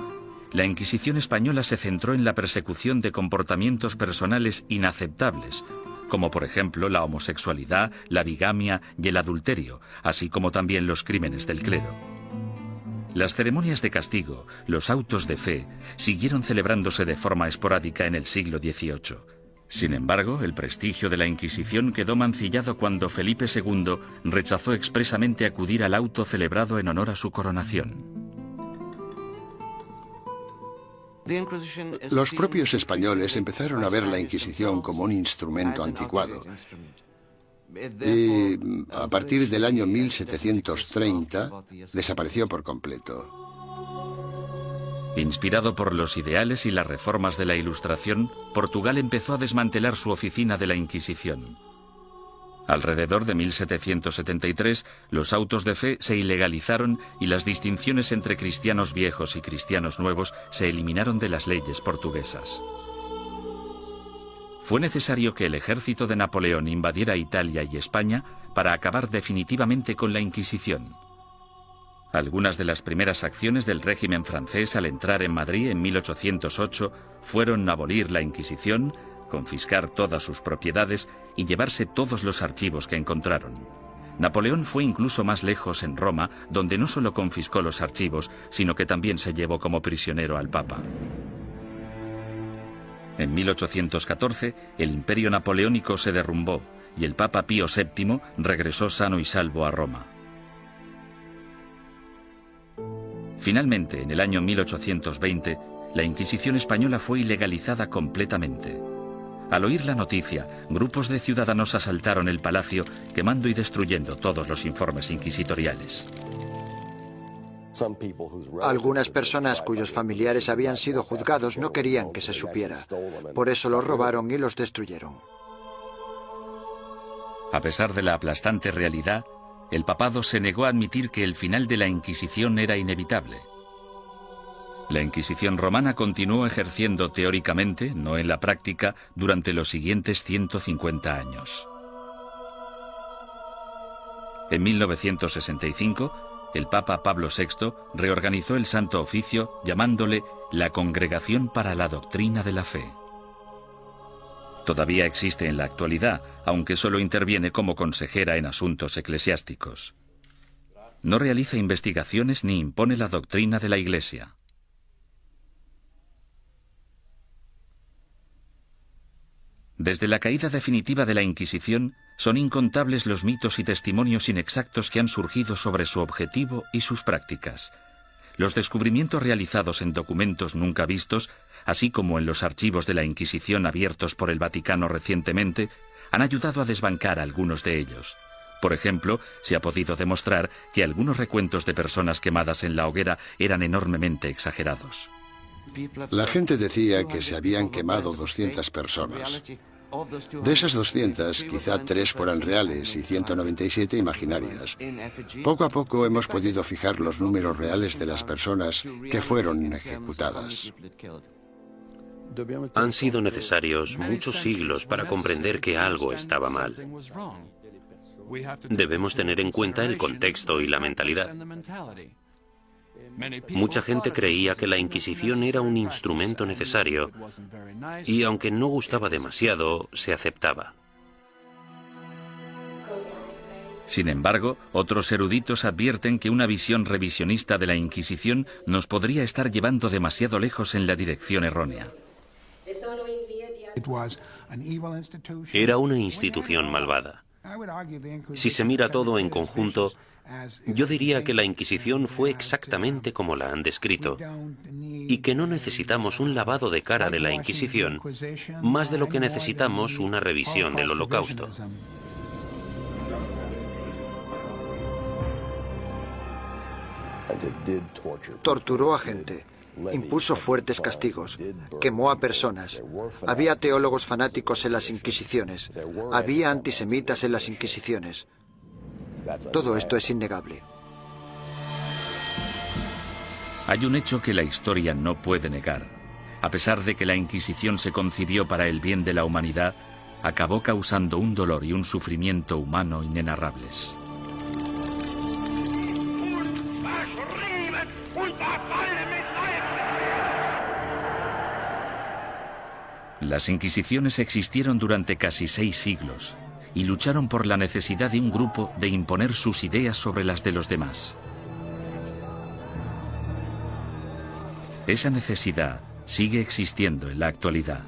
la Inquisición española se centró en la persecución de comportamientos personales inaceptables, como por ejemplo la homosexualidad, la bigamia y el adulterio, así como también los crímenes del clero. Las ceremonias de castigo, los autos de fe, siguieron celebrándose de forma esporádica en el siglo XVIII. Sin embargo, el prestigio de la Inquisición quedó mancillado cuando Felipe II rechazó expresamente acudir al auto celebrado en honor a su coronación. Los propios españoles empezaron a ver la Inquisición como un instrumento anticuado. Y a partir del año 1730 desapareció por completo. Inspirado por los ideales y las reformas de la Ilustración, Portugal empezó a desmantelar su oficina de la Inquisición. Alrededor de 1773, los autos de fe se ilegalizaron y las distinciones entre cristianos viejos y cristianos nuevos se eliminaron de las leyes portuguesas. Fue necesario que el ejército de Napoleón invadiera Italia y España para acabar definitivamente con la Inquisición. Algunas de las primeras acciones del régimen francés al entrar en Madrid en 1808 fueron abolir la Inquisición, confiscar todas sus propiedades y llevarse todos los archivos que encontraron. Napoleón fue incluso más lejos en Roma, donde no solo confiscó los archivos, sino que también se llevó como prisionero al Papa. En 1814, el imperio napoleónico se derrumbó y el Papa Pío VII regresó sano y salvo a Roma. Finalmente, en el año 1820, la Inquisición española fue ilegalizada completamente. Al oír la noticia, grupos de ciudadanos asaltaron el palacio, quemando y destruyendo todos los informes inquisitoriales. Algunas personas cuyos familiares habían sido juzgados no querían que se supiera. Por eso los robaron y los destruyeron. A pesar de la aplastante realidad, el papado se negó a admitir que el final de la Inquisición era inevitable. La Inquisición romana continuó ejerciendo teóricamente, no en la práctica, durante los siguientes 150 años. En 1965, el Papa Pablo VI reorganizó el Santo Oficio llamándole la Congregación para la Doctrina de la Fe. Todavía existe en la actualidad, aunque solo interviene como consejera en asuntos eclesiásticos. No realiza investigaciones ni impone la doctrina de la Iglesia. Desde la caída definitiva de la Inquisición, son incontables los mitos y testimonios inexactos que han surgido sobre su objetivo y sus prácticas. Los descubrimientos realizados en documentos nunca vistos, así como en los archivos de la Inquisición abiertos por el Vaticano recientemente, han ayudado a desbancar algunos de ellos. Por ejemplo, se ha podido demostrar que algunos recuentos de personas quemadas en la hoguera eran enormemente exagerados. La gente decía que se habían quemado 200 personas. De esas 200, quizá 3 fueran reales y 197 imaginarias. Poco a poco hemos podido fijar los números reales de las personas que fueron ejecutadas. Han sido necesarios muchos siglos para comprender que algo estaba mal. Debemos tener en cuenta el contexto y la mentalidad. Mucha gente creía que la Inquisición era un instrumento necesario y, aunque no gustaba demasiado, se aceptaba. Sin embargo, otros eruditos advierten que una visión revisionista de la Inquisición nos podría estar llevando demasiado lejos en la dirección errónea. Era una institución malvada. Si se mira todo en conjunto, yo diría que la Inquisición fue exactamente como la han descrito y que no necesitamos un lavado de cara de la Inquisición más de lo que necesitamos una revisión del Holocausto. Torturó a gente, impuso fuertes castigos, quemó a personas. Había teólogos fanáticos en las Inquisiciones, había antisemitas en las Inquisiciones. Todo esto es innegable. Hay un hecho que la historia no puede negar. A pesar de que la Inquisición se concibió para el bien de la humanidad, acabó causando un dolor y un sufrimiento humano inenarrables. Las Inquisiciones existieron durante casi 6 siglos y lucharon por la necesidad de un grupo de imponer sus ideas sobre las de los demás. Esa necesidad sigue existiendo en la actualidad.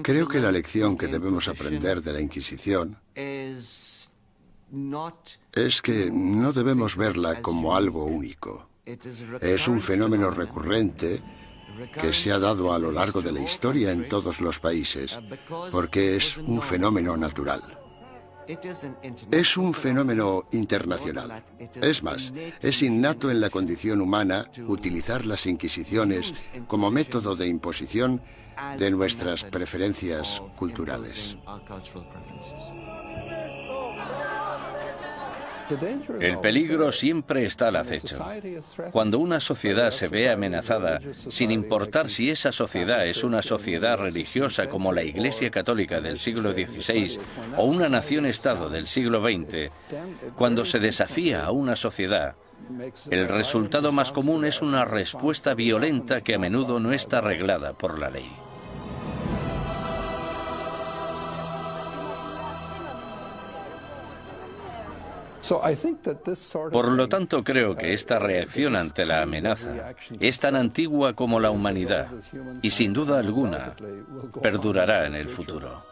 Creo que la lección que debemos aprender de la Inquisición es que no debemos verla como algo único. Es un fenómeno recurrente que se ha dado a lo largo de la historia en todos los países, porque es un fenómeno natural. Es un fenómeno internacional. Es más, es innato en la condición humana utilizar las inquisiciones como método de imposición de nuestras preferencias culturales. El peligro siempre está al acecho. Cuando una sociedad se ve amenazada, sin importar si esa sociedad es una sociedad religiosa como la Iglesia Católica del siglo XVI o una nación-estado del siglo XX, cuando se desafía a una sociedad, el resultado más común es una respuesta violenta que a menudo no está reglada por la ley. Por lo tanto, creo que esta reacción ante la amenaza es tan antigua como la humanidad y, sin duda alguna, perdurará en el futuro.